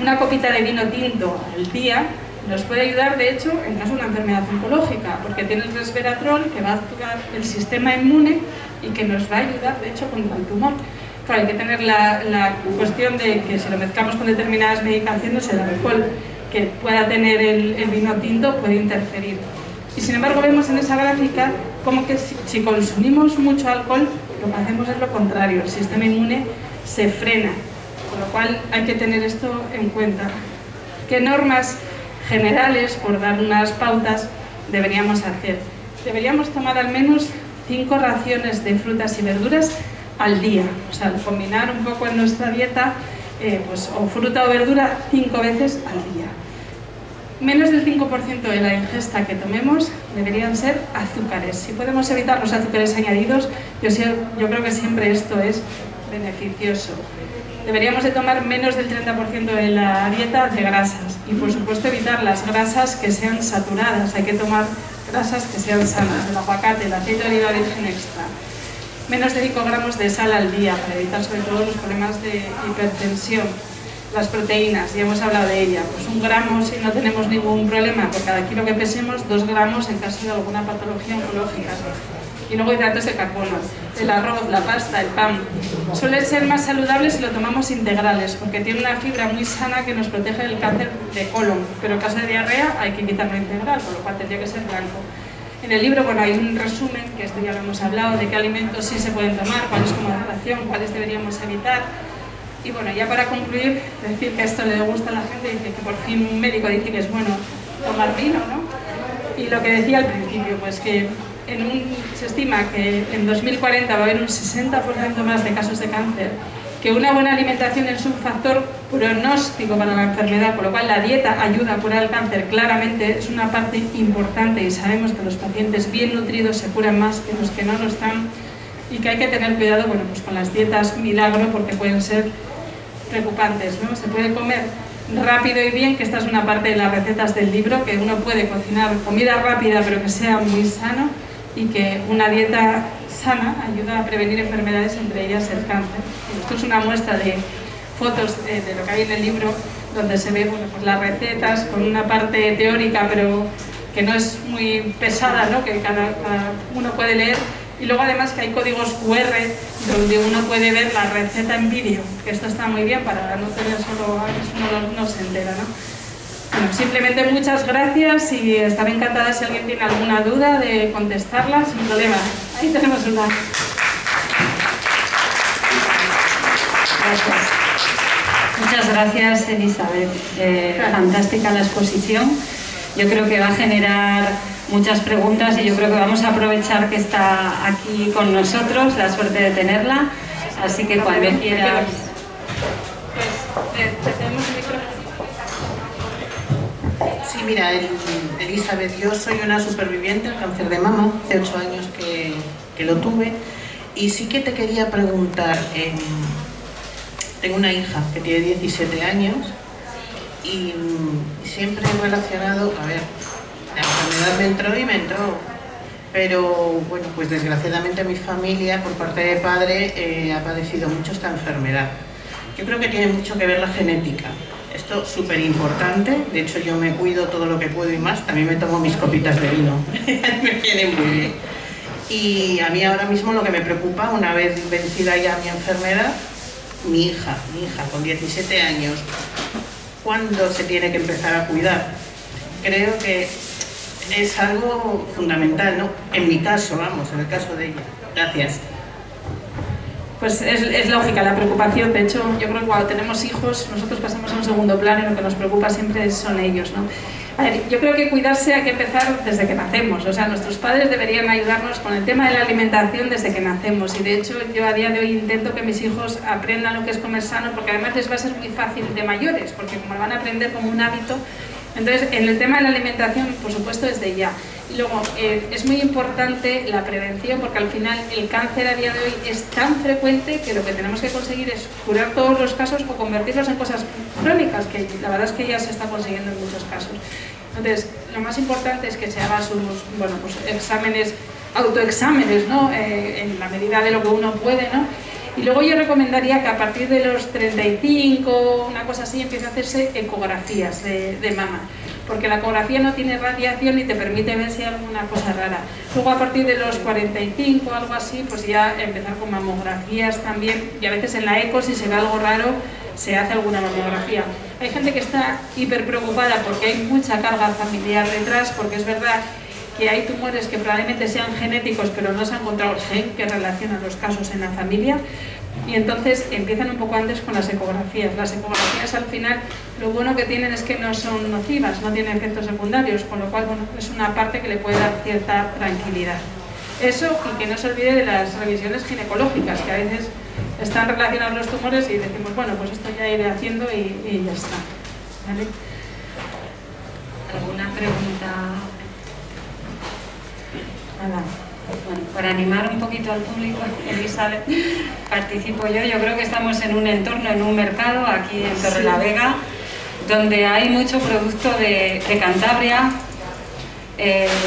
una copita de vino tinto al día nos puede ayudar, de hecho, en caso de una enfermedad oncológica, porque tiene el resveratrol que va a actuar el sistema inmune y que nos va a ayudar, de hecho, contra el tumor. Claro, hay que tener la cuestión de que si lo mezclamos con determinadas medicaciones, el alcohol que pueda tener el vino tinto puede interferir. Y sin embargo vemos en esa gráfica como que si consumimos mucho alcohol, lo que hacemos es lo contrario, el sistema inmune se frena, con lo cual hay que tener esto en cuenta. ¿Qué normas generales, por dar unas pautas, deberíamos hacer? Deberíamos tomar al menos 5 raciones de frutas y verduras al día, o sea, combinar un poco en nuestra dieta o fruta o verdura 5 veces al día. Menos del 5% de la ingesta que tomemos deberían ser azúcares. Si podemos evitar los azúcares añadidos, yo creo que siempre esto es beneficioso. Deberíamos de tomar menos del 30% de la dieta de grasas y, por supuesto, evitar las grasas que sean saturadas. Hay que tomar grasas que sean sanas, el aguacate, el aceite de oliva virgen extra. Menos de 5 gramos de sal al día para evitar sobre todo los problemas de hipertensión. Las proteínas, ya hemos hablado de ellas, pues 1 gramo si no tenemos ningún problema por cada kilo que pesemos, 2 gramos en caso de alguna patología oncológica. Y luego hidratos de carbono, el arroz, la pasta, el pan. Suelen ser más saludables si lo tomamos integrales, porque tiene una fibra muy sana que nos protege del cáncer de colon, pero en caso de diarrea hay que quitarlo integral, por lo cual tendría que ser blanco. En el libro hay un resumen, que esto ya lo hemos hablado, de qué alimentos sí se pueden tomar, cuáles con moderación, cuáles deberíamos evitar. Y bueno, ya para concluir, decir que esto le gusta a la gente, dice que por fin un médico dice que es bueno tomar vino, ¿no? Y lo que decía al principio, pues que se estima que en 2040 va a haber un 60% más de casos de cáncer, que una buena alimentación es un factor pronóstico para la enfermedad, con lo cual la dieta ayuda a curar el cáncer, claramente es una parte importante y sabemos que los pacientes bien nutridos se curan más que los que no lo están y que hay que tener cuidado pues con las dietas milagro porque pueden ser preocupantes, ¿no? Se puede comer rápido y bien, que esta es una parte de las recetas del libro, que uno puede cocinar comida rápida pero que sea muy sano y que una dieta sana ayuda a prevenir enfermedades, entre ellas el cáncer. Esto es una muestra de fotos de lo que hay en el libro, donde se ve pues las recetas con una parte teórica pero que no es muy pesada, ¿no? Que cada uno puede leer. Y luego además que hay códigos QR donde uno puede ver la receta en vídeo, que esto está muy bien para no tener solo, uno no se entera, ¿no? Bueno, simplemente muchas gracias y estaré encantada si alguien tiene alguna duda de contestarla sin problema. Ahí tenemos una. Gracias. Muchas gracias, Elizabeth. Fantástica la exposición. Yo creo que va a generar muchas preguntas y yo creo que vamos a aprovechar que está aquí con nosotros, la suerte de tenerla, así que cuando quieras... tenemos el micrófono. Sí, mira, Elizabeth, yo soy una superviviente del cáncer de mama, hace 8 años que lo tuve, y sí que te quería preguntar, tengo una hija que tiene 17 años y siempre he relacionado, la enfermedad me entró, pero bueno, pues desgraciadamente mi familia, por parte de padre, ha padecido mucho esta enfermedad. Yo creo que tiene mucho que ver la genética. Esto es súper importante, de hecho yo me cuido todo lo que puedo y más, también me tomo mis copitas de vino, me viene muy bien. Y a mí ahora mismo lo que me preocupa, una vez vencida ya mi enfermedad, mi hija con 17 años, ¿cuándo se tiene que empezar a cuidar? Creo que es algo fundamental, ¿no? En mi caso, vamos, en el caso de ella. Gracias. Pues es lógica la preocupación. De hecho, yo creo que cuando tenemos hijos, nosotros pasamos a un segundo plano y lo que nos preocupa siempre son ellos, ¿no? A ver, yo creo que cuidarse hay que empezar desde que nacemos. O sea, nuestros padres deberían ayudarnos con el tema de la alimentación desde que nacemos. Y de hecho, yo a día de hoy intento que mis hijos aprendan lo que es comer sano, porque además les va a ser muy fácil de mayores, porque como lo van a aprender como un hábito. Entonces, en el tema de la alimentación, por supuesto, desde ya. Y luego, es muy importante la prevención, porque al final el cáncer a día de hoy es tan frecuente que lo que tenemos que conseguir es curar todos los casos o convertirlos en cosas crónicas, que la verdad es que ya se está consiguiendo en muchos casos. Entonces, lo más importante es que se hagan sus exámenes, autoexámenes, ¿no? En la medida de lo que uno puede, ¿no? Y luego yo recomendaría que a partir de los 35, una cosa así, empiece a hacerse ecografías de mama, porque la ecografía no tiene radiación y te permite ver si hay alguna cosa rara. Luego a partir de los 45, algo así, pues ya empezar con mamografías también, y a veces en la eco, si se ve algo raro, se hace alguna mamografía. Hay gente que está hiper preocupada porque hay mucha carga familiar detrás, porque es verdad que hay tumores que probablemente sean genéticos, pero no se ha encontrado el gen que relaciona los casos en la familia, y entonces empiezan un poco antes con las ecografías. Las ecografías al final lo bueno que tienen es que no son nocivas, no tienen efectos secundarios, con lo cual bueno, es una parte que le puede dar cierta tranquilidad. Eso, y que no se olvide de las revisiones ginecológicas, que a veces están relacionados los tumores y decimos, bueno, pues esto ya iré haciendo y ya está. ¿Vale? ¿Alguna pregunta? Nada. Bueno, para animar un poquito al público, Elizabeth, participo yo. Yo creo que estamos en un entorno, en un mercado, aquí en Torrelavega, donde hay mucho producto de Cantabria.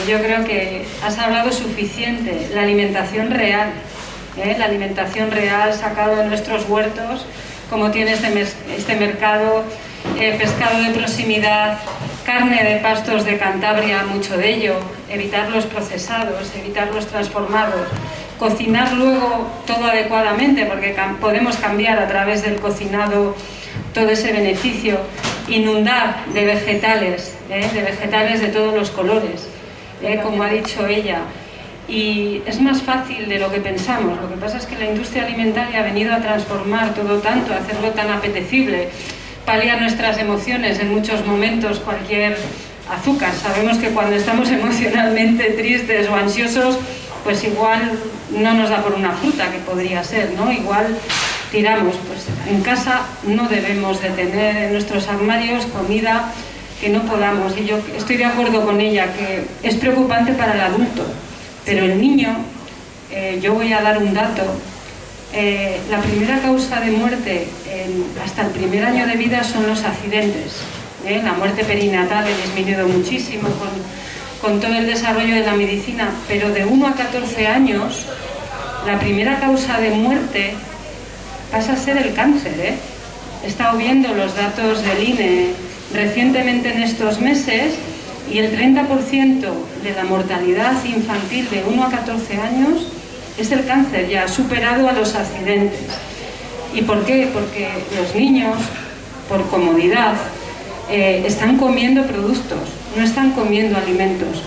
Yo creo que has hablado suficiente. La alimentación real, la alimentación real sacado de nuestros huertos, como tiene este mercado, pescado de proximidad, carne de pastos de Cantabria, mucho de ello, evitar los procesados, evitar los transformados, cocinar luego todo adecuadamente, porque podemos cambiar a través del cocinado todo ese beneficio, inundar de vegetales de todos los colores, como ha dicho ella. Y es más fácil de lo que pensamos. Lo que pasa es que la industria alimentaria ha venido a transformar todo tanto, a hacerlo tan apetecible, paliar nuestras emociones en muchos momentos, cualquier azúcar. Sabemos que cuando estamos emocionalmente tristes o ansiosos, pues igual no nos da por una fruta, que podría ser, ¿no? Igual tiramos. Pues en casa no debemos de tener en nuestros armarios comida que no podamos. Y yo estoy de acuerdo con ella, que es preocupante para el adulto, pero el niño, yo voy a dar un dato. La primera causa de muerte hasta el primer año de vida son los accidentes. La muerte perinatal ha disminuido muchísimo con todo el desarrollo de la medicina, pero de 1 a 14 años la primera causa de muerte pasa a ser el cáncer. He estado viendo los datos del INE recientemente en estos meses y el 30% de la mortalidad infantil de 1 a 14 años es el cáncer, ya superado a los accidentes. ¿Y por qué? Porque los niños, por comodidad, están comiendo productos, no están comiendo alimentos.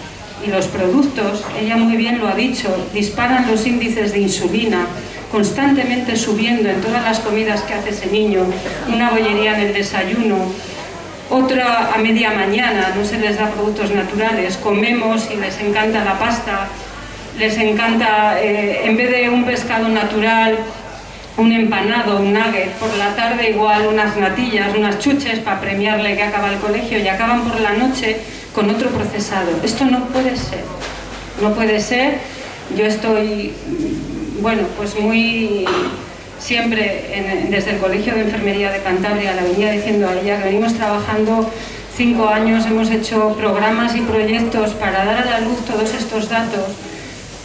Y los productos, ella muy bien lo ha dicho, disparan los índices de insulina, constantemente subiendo en todas las comidas que hace ese niño, una bollería en el desayuno, otra a media mañana, no se les da productos naturales, comemos y les encanta la pasta, les encanta, en vez de un pescado natural, un empanado, un nugget, por la tarde igual unas natillas, unas chuches para premiarle que acaba el colegio, y acaban por la noche con otro procesado. Esto no puede ser, no puede ser. Yo estoy, bueno, pues muy siempre desde el Colegio de Enfermería de Cantabria, la venía diciendo a ella, que venimos trabajando 5 años, hemos hecho programas y proyectos para dar a la luz todos estos datos,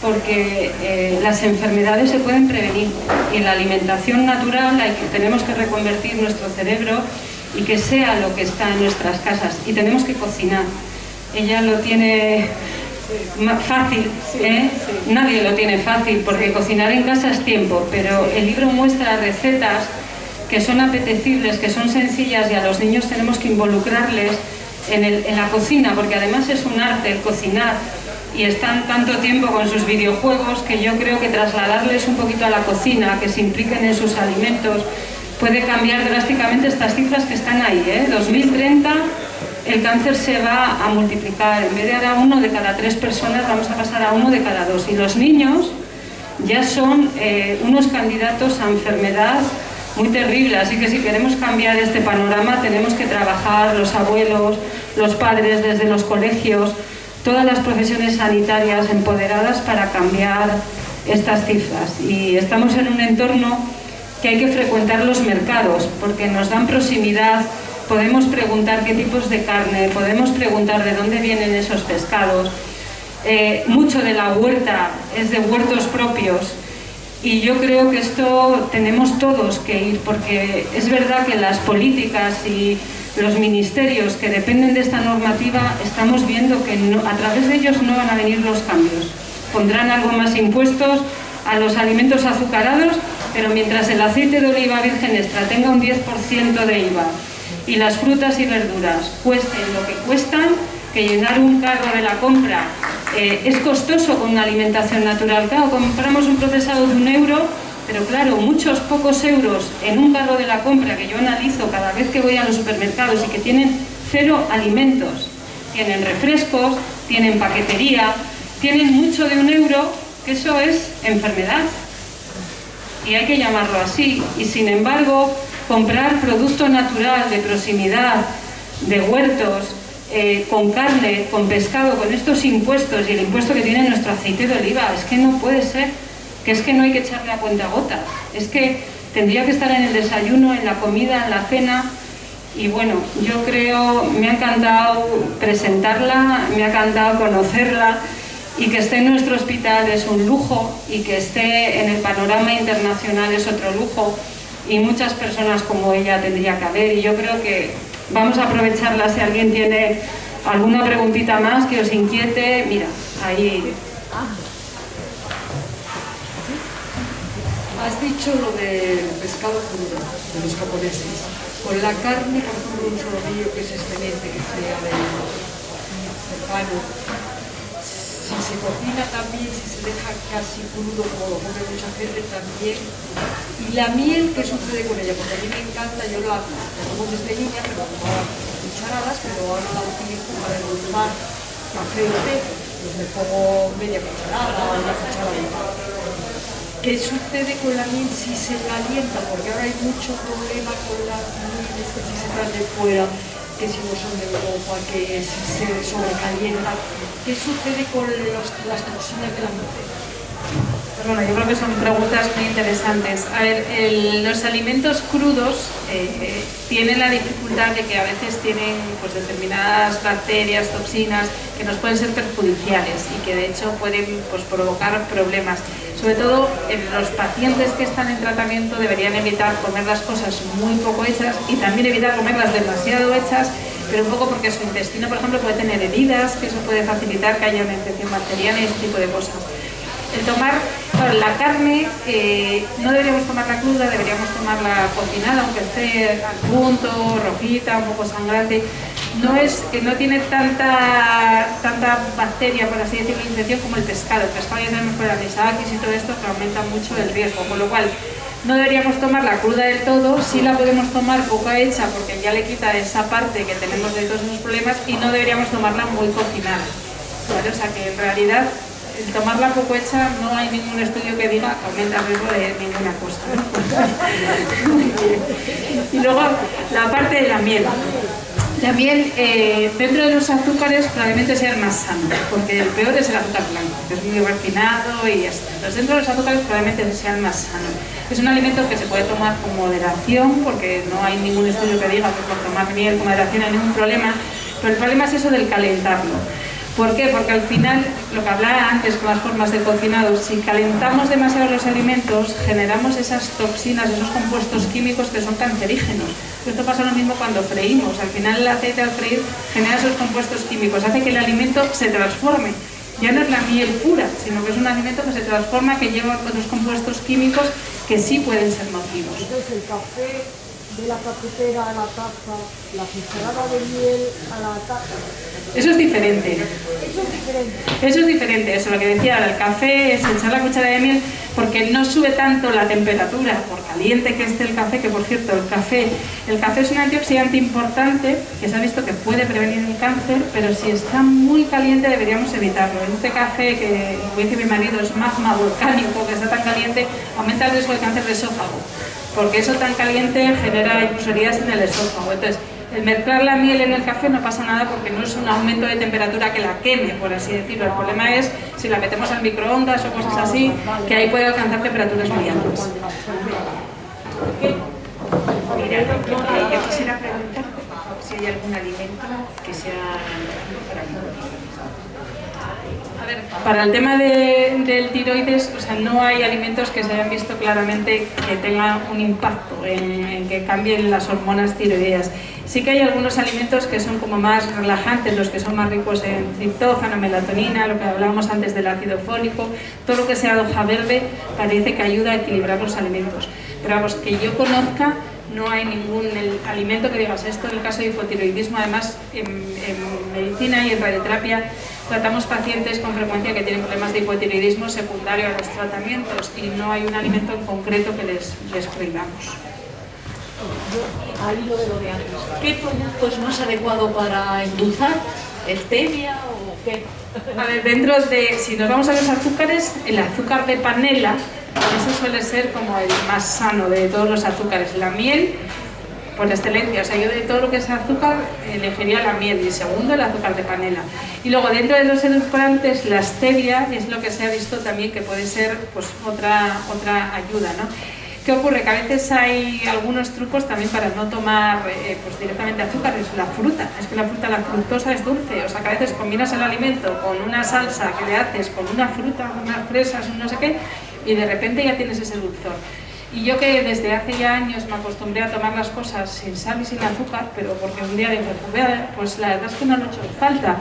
porque las enfermedades se pueden prevenir, y en la alimentación natural tenemos que reconvertir nuestro cerebro y que sea lo que está en nuestras casas, y tenemos que cocinar. Ella lo tiene fácil, nadie lo tiene fácil, porque cocinar en casa es tiempo, pero el libro muestra recetas que son apetecibles, que son sencillas, y a los niños tenemos que involucrarles en la cocina, porque además es un arte el cocinar, y están tanto tiempo con sus videojuegos que yo creo que trasladarles un poquito a la cocina, que se impliquen en sus alimentos, puede cambiar drásticamente estas cifras que están ahí. 2030 el cáncer se va a multiplicar, en vez de ahora 1 de cada 3 personas vamos a pasar a 1 de cada 2, y los niños ya son unos candidatos a enfermedad muy terrible, así que si queremos cambiar este panorama tenemos que trabajar los abuelos, los padres desde los colegios, todas las profesiones sanitarias empoderadas para cambiar estas cifras. Y estamos en un entorno que hay que frecuentar los mercados porque nos dan proximidad, podemos preguntar qué tipos de carne, podemos preguntar de dónde vienen esos pescados. Mucho de la huerta es de huertos propios. Y yo creo que esto tenemos todos que ir, porque es verdad que las políticas y los ministerios que dependen de esta normativa estamos viendo que a través de ellos no van a venir los cambios. Pondrán algo más impuestos a los alimentos azucarados, pero mientras el aceite de oliva virgen extra tenga un 10% de IVA y las frutas y verduras cuesten lo que cuestan, que llenar un carro de la compra es costoso con una alimentación natural. Claro, compramos un procesado de €1, pero claro, muchos pocos euros en un carro de la compra que yo analizo cada vez que voy a los supermercados y que tienen 0 alimentos. Tienen refrescos, tienen paquetería, tienen mucho de €1, que eso es enfermedad. Y hay que llamarlo así. Y sin embargo, comprar producto natural de proximidad, de huertos, con carne, con pescado, con estos impuestos y el impuesto que tiene nuestro aceite de oliva, es que no puede ser, que es que no hay que echarle a cuentagotas, es que tendría que estar en el desayuno, en la comida, en la cena. Y bueno, yo creo, me ha encantado presentarla, me ha encantado conocerla, y que esté en nuestro hospital es un lujo, y que esté en el panorama internacional es otro lujo, y muchas personas como ella tendría que haber, y yo creo que vamos a aprovecharla. Si alguien tiene alguna preguntita más que os inquiete, mira, ahí. Has dicho lo del pescado crudo, de los japoneses. Con la carne, por ejemplo, un solomillo que es excelente, que sea del cercano, si se cocina también, si se deja casi crudo, como lo come mucha gente también. Y la miel, ¿qué sucede con ella? Porque a mí me encanta, yo la como desde niña, pero tomaba cucharadas, pero ahora la utilizo para endulzar café o té. Pues me pongo media cucharada o una cucharada de pan. ¿Qué sucede con la miel si se calienta? Porque ahora hay mucho problema con las mieles que si se traen de fuera, que si no son de Europa, que si se sobrecalientan. ¿Qué sucede con las toxinas de la miel? Bueno, yo creo que son preguntas muy interesantes. A ver, los alimentos crudos tienen la dificultad de que a veces tienen pues, determinadas bacterias, toxinas que nos pueden ser perjudiciales y que de hecho pueden pues, provocar problemas. Sobre todo en los pacientes que están en tratamiento deberían evitar comer las cosas muy poco hechas y también evitar comerlas demasiado hechas, pero un poco porque su intestino, por ejemplo, puede tener heridas, que eso puede facilitar que haya una infección bacteriana y ese tipo de cosas. El tomar la carne, no deberíamos tomarla cruda, deberíamos tomarla cocinada, aunque esté al punto, rojita, un poco sangrante. No tiene tanta bacteria, por así decirlo, infección como el pescado. El pescado ya sabemos por el anisakis y todo esto que aumenta mucho el riesgo, con lo cual no deberíamos tomarla cruda del todo, sí la podemos tomar poco hecha porque ya le quita esa parte que tenemos de todos esos problemas, y no deberíamos tomarla muy cocinada. ¿Vale? O sea que en realidad el tomarla poco hecha no hay ningún estudio que diga que aumenta el riesgo de ninguna cosa, ¿no? Y luego la parte de la miel. La miel, dentro de los azúcares probablemente sea el más sano, porque el peor es el azúcar blanco, que es muy refinado y ya está. Entonces dentro de los azúcares probablemente sea el más sano. Es un alimento que se puede tomar con moderación, porque no hay ningún estudio que diga que por tomar miel con moderación no hay ningún problema, pero el problema es eso del calentarlo. ¿Por qué? Porque al final, lo que hablaba antes con las formas de cocinado, si calentamos demasiado los alimentos, generamos esas toxinas, esos compuestos químicos que son cancerígenos. Esto pasa lo mismo cuando freímos. Al final el aceite al freír genera esos compuestos químicos, hace que el alimento se transforme. ya no es la miel pura, sino que es un alimento que se transforma, que lleva otros compuestos químicos que sí pueden ser nocivos. Entonces el café de la cafetera a la taza, la cucharada de miel a la taza. Eso es diferente. Eso es diferente. Eso es diferente, eso lo que decía, el café es echar la cuchara de miel porque no sube tanto la temperatura, por caliente que esté el café, que por cierto, el café es un antioxidante importante que se ha visto que puede prevenir el cáncer, pero si está muy caliente deberíamos evitarlo. Este café, que como dice mi marido, es magma volcánico, que está tan caliente, aumenta el riesgo de cáncer de esófago, porque eso tan caliente genera incluso heridas en el esófago. Entonces, el mezclar la miel en el café no pasa nada porque no es un aumento de temperatura que la queme, por así decirlo. El problema es si la metemos al microondas o cosas así, que ahí puede alcanzar temperaturas muy altas. Mira, yo quisiera preguntarte si hay algún alimento que sea para mí. A ver, para el tema del tiroides, o sea, no hay alimentos que se hayan visto claramente que tengan un impacto en que cambien las hormonas tiroideas. Sí que hay algunos alimentos que son como más relajantes, los que son más ricos en triptófano, melatonina, lo que hablábamos antes del ácido fólico, todo lo que sea de hoja verde parece que ayuda a equilibrar los alimentos. Pero vamos, que yo conozca, no hay ningún alimento que digas esto. En el caso de hipotiroidismo, además, en medicina y en radioterapia tratamos pacientes con frecuencia que tienen problemas de hipotiroidismo secundario a los tratamientos y no hay un alimento en concreto que les prohibamos. Ahí lo de antes. ¿Qué producto es más adecuado para endulzar? ¿Stevia o qué? A ver, dentro de, si nos vamos a los azúcares, el azúcar de panela, ese suele ser como el más sano de todos los azúcares. La miel, por excelencia, o sea, yo de todo lo que es azúcar elegiría la miel y segundo el azúcar de panela. Y luego dentro de los edulcorantes, la stevia es lo que se ha visto también que puede ser pues otra ayuda, ¿no? ¿Qué ocurre? Que a veces hay algunos trucos también para no tomar pues directamente azúcares. La fruta, es que la fructosa es dulce, o sea que a veces combinas el alimento con una salsa que le haces con una fruta, unas fresas, un no sé qué, y de repente ya tienes ese dulzor. Y yo que desde hace ya años me acostumbré a tomar las cosas sin sal y sin azúcar, pero porque un día dije, pues la verdad es que no lo he hecho falta.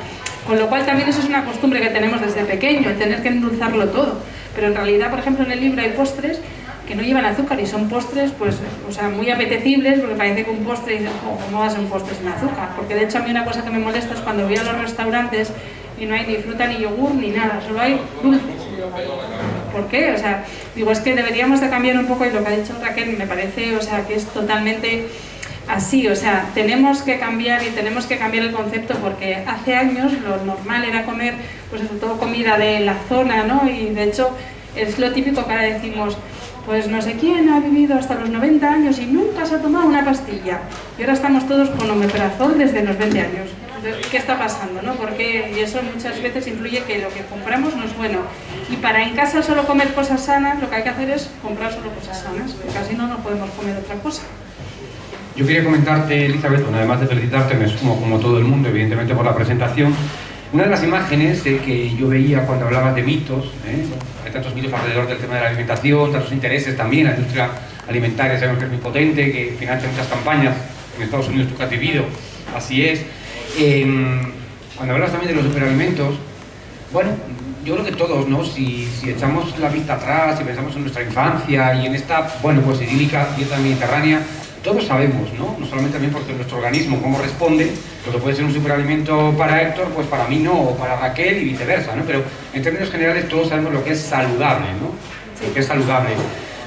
Con lo cual también eso es una costumbre que tenemos desde pequeño, el tener que endulzarlo todo. Pero en realidad, por ejemplo, en el libro hay postres que no llevan azúcar y son postres, pues, o sea, muy apetecibles, porque parece que un postre, y ¿cómo va a ser un postre sin azúcar? Porque de hecho a mí una cosa que me molesta es cuando voy a los restaurantes y no hay ni fruta ni yogur ni nada, solo hay dulces. ¿Por qué? O sea, digo, es que deberíamos de cambiar un poco, y lo que ha dicho Raquel me parece, o sea, que es totalmente así, o sea, tenemos que cambiar y tenemos que cambiar el concepto, porque hace años lo normal era comer, pues sobre todo comida de la zona, ¿no? Y de hecho es lo típico que ahora decimos, pues no sé quién ha vivido hasta los 90 años y nunca se ha tomado una pastilla. Y ahora estamos todos con omeprazol desde los 20 años. Entonces, ¿qué está pasando, no? Porque y eso muchas veces influye que lo que compramos no es bueno. Y para en casa solo comer cosas sanas, lo que hay que hacer es comprar solo cosas sanas, porque así no podemos comer otra cosa. Yo quería comentarte, Elizabeth, bueno, además de felicitarte, me sumo como todo el mundo, evidentemente, por la presentación. Una de las imágenes que yo veía cuando hablabas de mitos, hay tantos mitos alrededor del tema de la alimentación, tantos intereses también, la industria alimentaria sabemos que es muy potente, que financia muchas campañas, en Estados Unidos tú que has vivido, así es. Cuando hablas también de los superalimentos, bueno, yo creo que todos, ¿no? Si echamos la vista atrás, si pensamos en nuestra infancia y en esta, bueno, pues idílica dieta mediterránea, todos sabemos, ¿no? No solamente también porque nuestro organismo, cómo responde, lo que puede ser un superalimento para Héctor, pues para mí no, o para Raquel y viceversa, ¿no? Pero en términos generales todos sabemos lo que es saludable, ¿no? Sí. Lo que es saludable.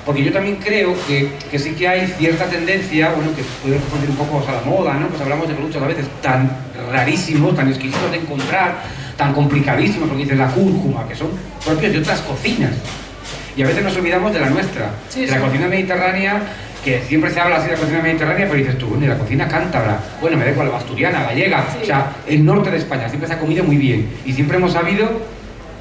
Porque yo también creo que sí que hay cierta tendencia, bueno, que puede responder un poco a la moda, ¿no? Pues hablamos de productos a veces tan rarísimos, tan exquisitos de encontrar, tan complicadísimos, porque dice la cúrcuma, que son propios de otras cocinas. Y a veces nos olvidamos de la nuestra, de la cocina mediterránea, que siempre se habla así de la cocina mediterránea, pero dices tú, bueno, y la cocina cántabra, bueno, me da igual, la asturiana, gallega, o sea, el norte de España siempre se ha comido muy bien y siempre hemos sabido,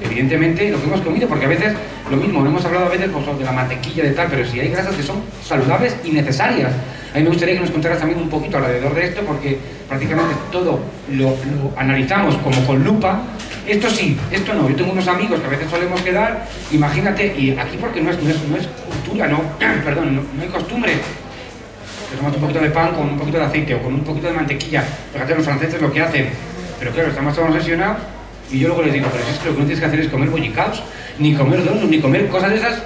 evidentemente, lo que hemos comido, porque a veces, lo mismo, no hemos hablado a veces pues, de la mantequilla, de tal, pero sí hay grasas que son saludables y necesarias. A mí me gustaría que nos contaras también un poquito alrededor de esto, porque prácticamente todo lo analizamos como con lupa. Esto sí, esto no. Yo tengo unos amigos que a veces solemos quedar, imagínate, y aquí porque no es cultura, no, perdón, no hay costumbre. Que tomamos un poquito de pan con un poquito de aceite o con un poquito de mantequilla. Fíjate los franceses lo que hacen. Pero claro, estamos todos obsesionados Y yo luego les digo, pero es que lo que no tienes que hacer es comer bollicaos, ni comer donuts, ni comer cosas de esas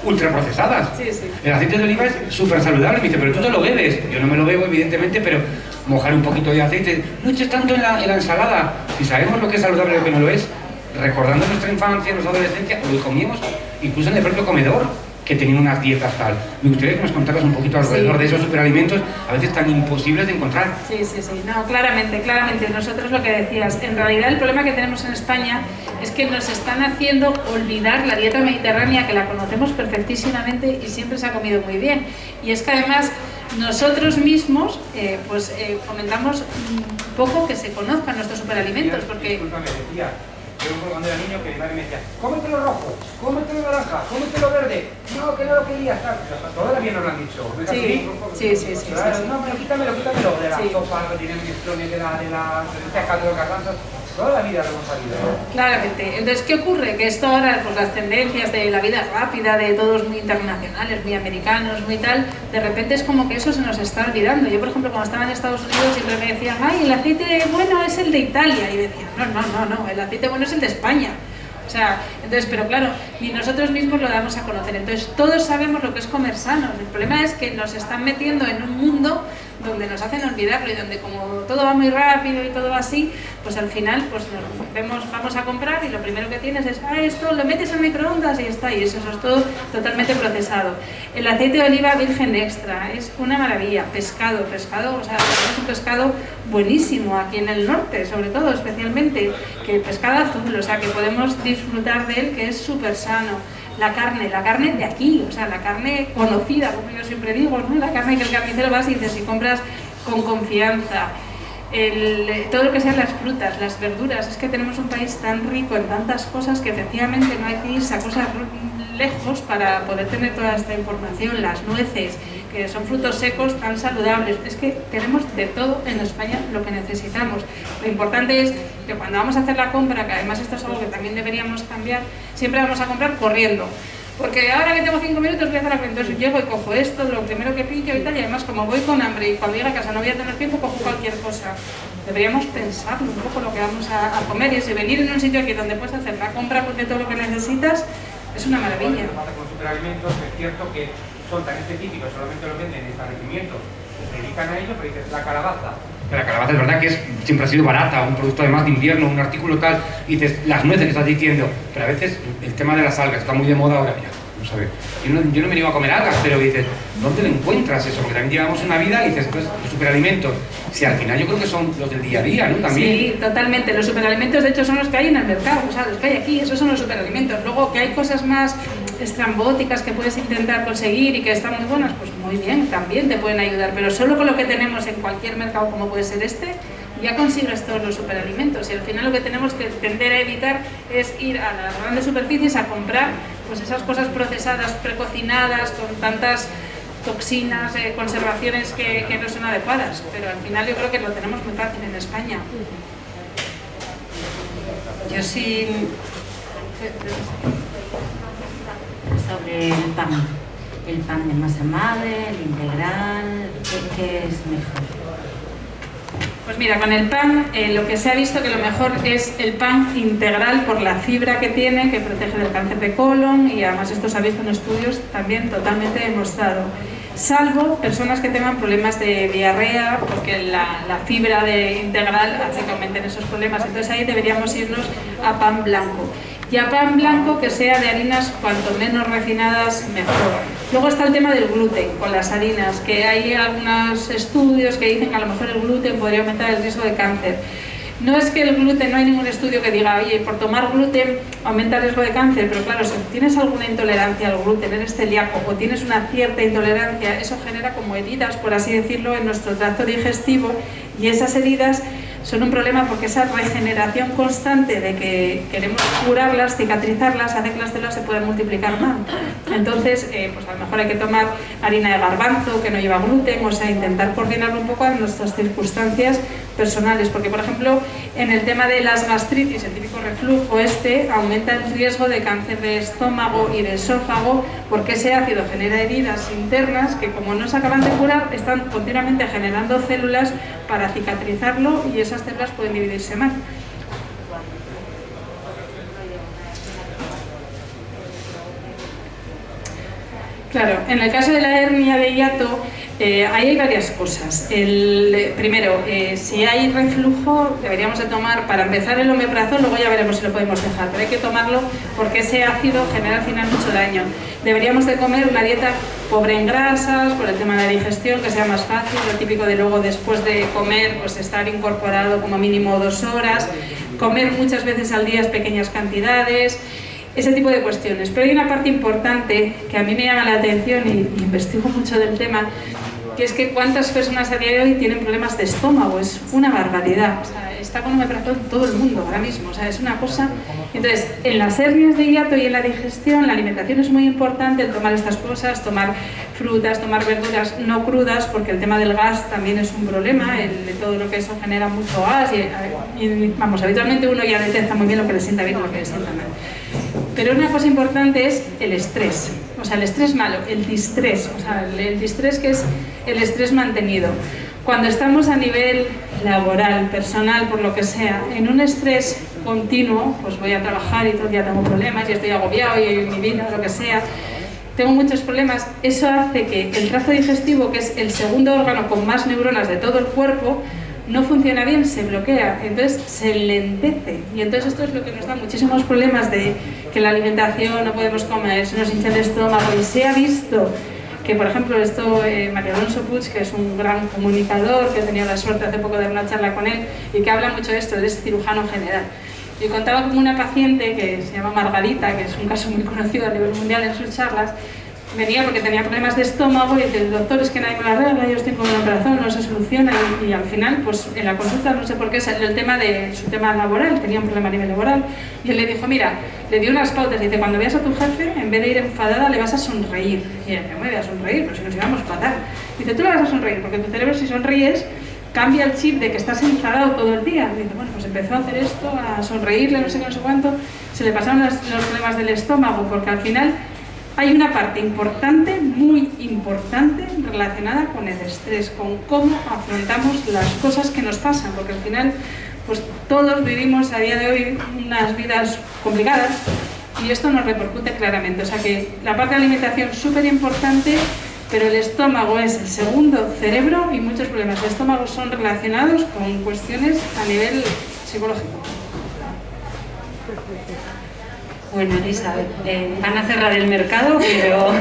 ultraprocesadas. Sí, sí. El aceite de oliva es súper saludable. Me dice, pero tú te lo bebes. Yo no me lo bebo, evidentemente, pero mojar un poquito de aceite. No eches tanto en la ensalada. Si sabemos lo que es saludable y lo que no lo es, recordando nuestra infancia, nuestra adolescencia, lo comíamos incluso en el propio comedor, que tenían unas dietas tal. Me gustaría que nos contaras un poquito alrededor de esos superalimentos, a veces tan imposibles de encontrar. Sí, sí, sí. No, claramente, claramente. Nosotros lo que decías, en realidad el problema que tenemos en España es que nos están haciendo olvidar la dieta mediterránea, que la conocemos perfectísimamente y siempre se ha comido muy bien. Y es que además nosotros mismos fomentamos un poco que se conozcan nuestros superalimentos, porque... Discúlpame, decía, yo cuando era niño que mi madre me decía, cómete lo rojo, cómete lo naranja, cómete lo verde, no, que no lo quería, toda la vida nos lo han dicho, ¿no es así? Sí. Claro, no, pero quítamelo, de la sopa, que tienen mezclones, de las lentejas, de los garbanzos, toda la vida lo hemos sabido, ¿no? Claramente. Entonces, ¿qué ocurre? Que esto ahora, pues las tendencias de la vida rápida, de todos muy internacionales, muy americanos, muy tal, de repente es como que eso se nos está olvidando. Yo, por ejemplo, cuando estaba en Estados Unidos siempre me decían, ay, el aceite bueno es el de Italia. Y decía, no, el aceite bueno es el de España. O sea, entonces, pero claro, ni nosotros mismos lo damos a conocer. Entonces, todos sabemos lo que es comer sano. El problema es que nos están metiendo en un mundo donde nos hacen olvidarlo y donde como todo va muy rápido y todo va así, pues al final pues vamos a comprar y lo primero que tienes es, esto lo metes en microondas y está, y eso es todo totalmente procesado. El aceite de oliva virgen extra es una maravilla. Pescado, o sea, tenemos un pescado buenísimo aquí en el norte, sobre todo, especialmente, que pescado azul, o sea, que podemos disfrutar de él, que es súper sano. La carne de aquí, o sea, la carne conocida, como yo siempre digo, ¿no? La carne que el carnicero vas y dices, si compras con confianza, todo lo que sean las frutas, las verduras, es que tenemos un país tan rico en tantas cosas que efectivamente no hay que irse a cosas lejos para poder tener toda esta información. Las nueces, que son frutos secos tan saludables, es que tenemos de todo en España lo que necesitamos. Lo importante es que cuando vamos a hacer la compra, que además esto es algo que también deberíamos cambiar, siempre vamos a comprar corriendo. Porque ahora que tengo 5 minutos voy a hacer la cuenta, entonces llego y cojo esto, lo primero que pillo y tal, y además como voy con hambre y cuando llegue a casa no voy a tener tiempo, cojo cualquier cosa. Deberíamos pensarlo un poco lo que vamos a comer, y si venir en un sitio aquí donde puedes hacer la compra de todo lo que necesitas, es una maravilla. Lo que pasa con superalimentos es cierto que son tan específicos, solamente lo venden en establecimientos, se dedican a ello, pero dices, la calabaza. La calabaza es verdad que siempre ha sido barata, un producto además de invierno, un artículo tal, y dices, las nueces que estás diciendo, pero a veces el tema de las algas está muy de moda ahora, ya, vamos a ver, yo no me niego a comer algas, pero dices, ¿dónde lo encuentras eso? Porque también llevamos una vida y dices, pues, los superalimentos, si al final yo creo que son los del día a día, ¿no? También. Sí, totalmente, los superalimentos de hecho son los que hay en el mercado, o sea, los que hay aquí, esos son los superalimentos. Luego que hay cosas más estrambóticas que puedes intentar conseguir y que están muy buenas, pues muy bien, también te pueden ayudar, pero solo con lo que tenemos en cualquier mercado como puede ser este, ya consigues todos los superalimentos, y al final lo que tenemos que tender a evitar es ir a las grandes superficies a comprar pues esas cosas procesadas, precocinadas, con tantas toxinas, conservaciones que no son adecuadas, pero al final yo creo que lo tenemos muy fácil en España. Yo sí... Sobre el pan de masa madre, el integral, ¿qué es mejor? Pues mira, con el pan lo que se ha visto que lo mejor es el pan integral por la fibra que tiene, que protege del cáncer de colon, y además esto se ha visto en estudios también totalmente demostrado. Salvo personas que tengan problemas de diarrea, porque la fibra integral hace que aumenten esos problemas, entonces ahí deberíamos irnos a pan blanco. Y a pan blanco que sea de harinas cuanto menos refinadas mejor. Luego está el tema del gluten con las harinas, que hay algunos estudios que dicen que a lo mejor el gluten podría aumentar el riesgo de cáncer. No es que el gluten, no hay ningún estudio que diga, oye, por tomar gluten aumenta el riesgo de cáncer, pero claro, si tienes alguna intolerancia al gluten, eres celíaco o tienes una cierta intolerancia, eso genera como heridas, por así decirlo, en nuestro tracto digestivo, y esas heridas son un problema porque esa regeneración constante de que queremos curarlas, cicatrizarlas, hace que las células se puedan multiplicar más. Entonces, pues a lo mejor hay que tomar harina de garbanzo que no lleva gluten, o sea, intentar coordinarlo un poco a nuestras circunstancias personales, porque por ejemplo, en el tema de las gastritis, el típico reflujo aumenta el riesgo de cáncer de estómago y de esófago, porque ese ácido genera heridas internas que como no se acaban de curar, están continuamente generando células para cicatrizarlo y esas células pueden dividirse mal. Claro, en el caso de la hernia de hiato, ahí hay varias cosas. Primero, si hay reflujo, deberíamos de tomar, para empezar, el omeprazol, luego ya veremos si lo podemos dejar, pero hay que tomarlo porque ese ácido genera al final mucho daño. Deberíamos de comer una dieta pobre en grasas, por el tema de la digestión, que sea más fácil, lo típico de luego después de comer, pues estar incorporado como mínimo 2 horas, comer muchas veces al día pequeñas cantidades, ese tipo de cuestiones. Pero hay una parte importante que a mí me llama la atención y investigo mucho del tema, que es que cuántas personas a día de hoy tienen problemas de estómago. Es una barbaridad. O sea, está con omeprazol todo el mundo ahora mismo. O sea, es una cosa... Entonces, en las hernias de hiato y en la digestión, la alimentación es muy importante, el tomar estas cosas, tomar frutas, tomar verduras no crudas, porque el tema del gas también es un problema, de todo lo que eso genera mucho gas y vamos, habitualmente uno ya detecta muy bien lo que le sienta bien y lo que le sienta mal. Pero una cosa importante es el estrés, o sea, el estrés malo, el distrés, o sea, el distrés, que es el estrés mantenido. Cuando estamos a nivel laboral, personal, por lo que sea, en un estrés continuo, pues voy a trabajar y todo el día tengo problemas y estoy agobiado y en mi vida, lo que sea, tengo muchos problemas, eso hace que el tracto digestivo, que es el segundo órgano con más neuronas de todo el cuerpo, no funciona bien, se bloquea, entonces se lentece. Y entonces esto es lo que nos da muchísimos problemas de que la alimentación no podemos comer, se nos hincha el estómago. Y se ha visto que, por ejemplo, Mario Alonso Puig, que es un gran comunicador, que he tenido la suerte hace poco de dar una charla con él, y que habla mucho de esto, él es cirujano general. Y contaba como una paciente que se llama Margarita, que es un caso muy conocido a nivel mundial en sus charlas, venía porque tenía problemas de estómago y dice, el doctor, es que nadie me la arregla, yo estoy con un omeprazol, no se soluciona, y al final, pues en la consulta, no sé por qué, salió el tema de su tema laboral, tenía un problema a nivel laboral, y él le dijo, mira, le dio unas pautas, dice, cuando veas a tu jefe, en vez de ir enfadada, le vas a sonreír. Y ella, no me voy a sonreír, pero si nos llevamos fatal. Dice, tú le vas a sonreír, porque tu cerebro, si sonríes, cambia el chip de que estás enfadado todo el día. Dice, bueno, pues empezó a hacer esto, a sonreírle, no sé cuánto, se le pasaron los problemas del estómago, porque al final hay una parte importante, muy importante, relacionada con el estrés, con cómo afrontamos las cosas que nos pasan, porque al final, pues todos vivimos a día de hoy unas vidas complicadas y esto nos repercute claramente. O sea que la parte de alimentación es súper importante, pero el estómago es el segundo cerebro y muchos problemas de estómago son relacionados con cuestiones a nivel psicológico. Bueno, Elizabeth, van a cerrar el mercado, pero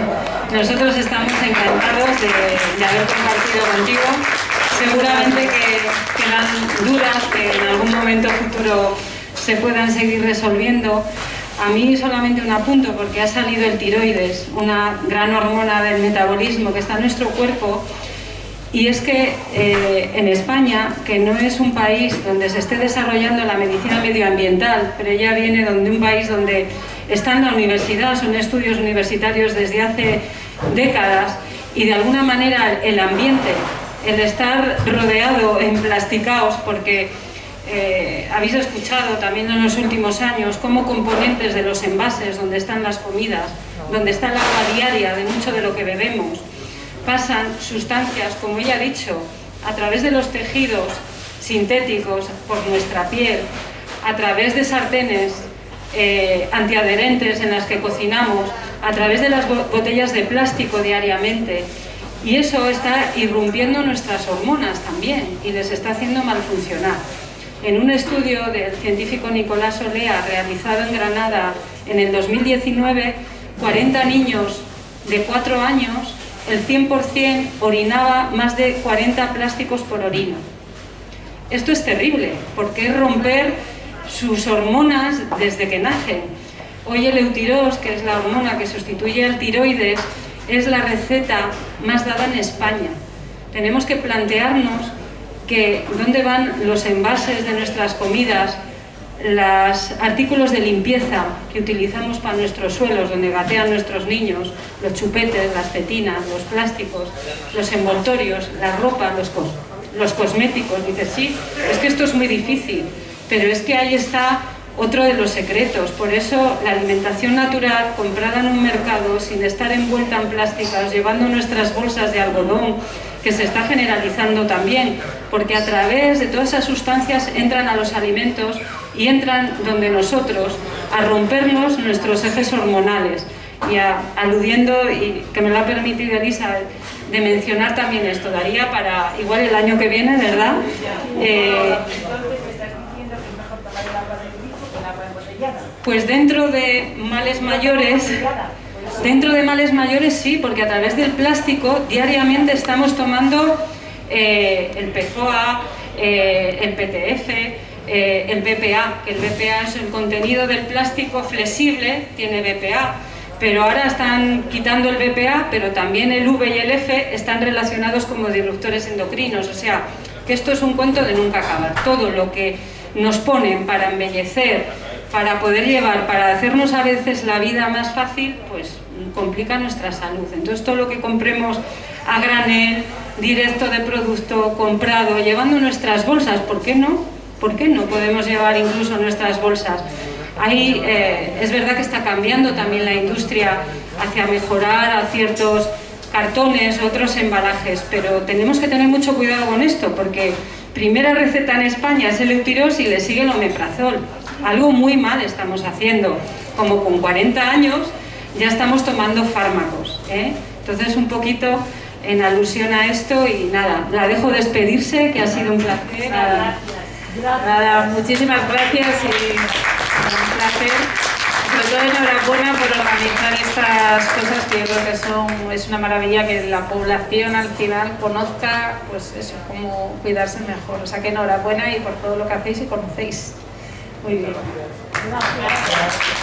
nosotros estamos encantados de haber compartido contigo. Seguramente que quedan dudas que en algún momento futuro se puedan seguir resolviendo. A mí solamente un apunto, porque ha salido el tiroides, una gran hormona del metabolismo que está en nuestro cuerpo. Y es que en España, que no es un país donde se esté desarrollando la medicina medioambiental, pero ella viene de un país donde está en la universidad, son estudios universitarios desde hace décadas, y de alguna manera el ambiente, el estar rodeado en plasticaos, porque habéis escuchado también en los últimos años cómo componentes de los envases donde están las comidas, donde está el agua diaria de mucho de lo que bebemos, pasan sustancias, como ella ha dicho, a través de los tejidos sintéticos por nuestra piel, a través de sartenes antiadherentes en las que cocinamos, a través de las botellas de plástico diariamente, y eso está irrumpiendo nuestras hormonas también y les está haciendo mal funcionar. En un estudio del científico Nicolás Olea realizado en Granada en el 2019, 40 niños de 4 años, el 100% orinaba más de 40 plásticos por orina. Esto es terrible, porque es romper sus hormonas desde que nacen. Hoy el Eutirox, que es la hormona que sustituye al tiroides, es la receta más dada en España. Tenemos que plantearnos que dónde van los envases de nuestras comidas, los artículos de limpieza que utilizamos para nuestros suelos, donde gatean nuestros niños, los chupetes, las tetinas, los plásticos, los envoltorios, la ropa, los cosméticos. Dices, sí, es que esto es muy difícil, pero es que ahí está otro de los secretos. Por eso la alimentación natural, comprada en un mercado, sin estar envuelta en plásticos, llevando nuestras bolsas de algodón, que se está generalizando también, porque a través de todas esas sustancias entran a los alimentos y entran donde nosotros, a rompernos nuestros ejes hormonales. Y aludiendo, y que me lo ha permitido Elisa, de mencionar también esto, daría para igual el año que viene, ¿verdad? Pues dentro de males mayores sí, porque a través del plástico diariamente estamos tomando el PFOA, el PTF, el BPA, que el BPA es el contenido del plástico flexible, tiene BPA, pero ahora están quitando el BPA, pero también el V y el F están relacionados como disruptores endocrinos, o sea, que esto es un cuento de nunca acabar. Todo lo que nos ponen para embellecer, para poder llevar, para hacernos a veces la vida más fácil, pues complica nuestra salud. Entonces todo lo que compremos a granel, directo de producto, comprado, llevando nuestras bolsas, ¿por qué no? ¿Por qué no podemos llevar incluso nuestras bolsas? Ahí es verdad que está cambiando también la industria hacia mejorar a ciertos cartones, otros embalajes, pero tenemos que tener mucho cuidado con esto, porque primera receta en España es el Eutirox y le sigue el omeprazol. Algo muy mal estamos haciendo, como con 40 años ya estamos tomando fármacos, ¿eh? Entonces un poquito en alusión a esto y nada, la dejo despedirse, que ha sido un placer. Nada, muchísimas gracias y un placer. Sobre todo enhorabuena por organizar estas cosas que yo creo que es una maravilla que la población al final conozca, pues eso, cómo cuidarse mejor. O sea que enhorabuena y por todo lo que hacéis y conocéis. Muy bien. Gracias.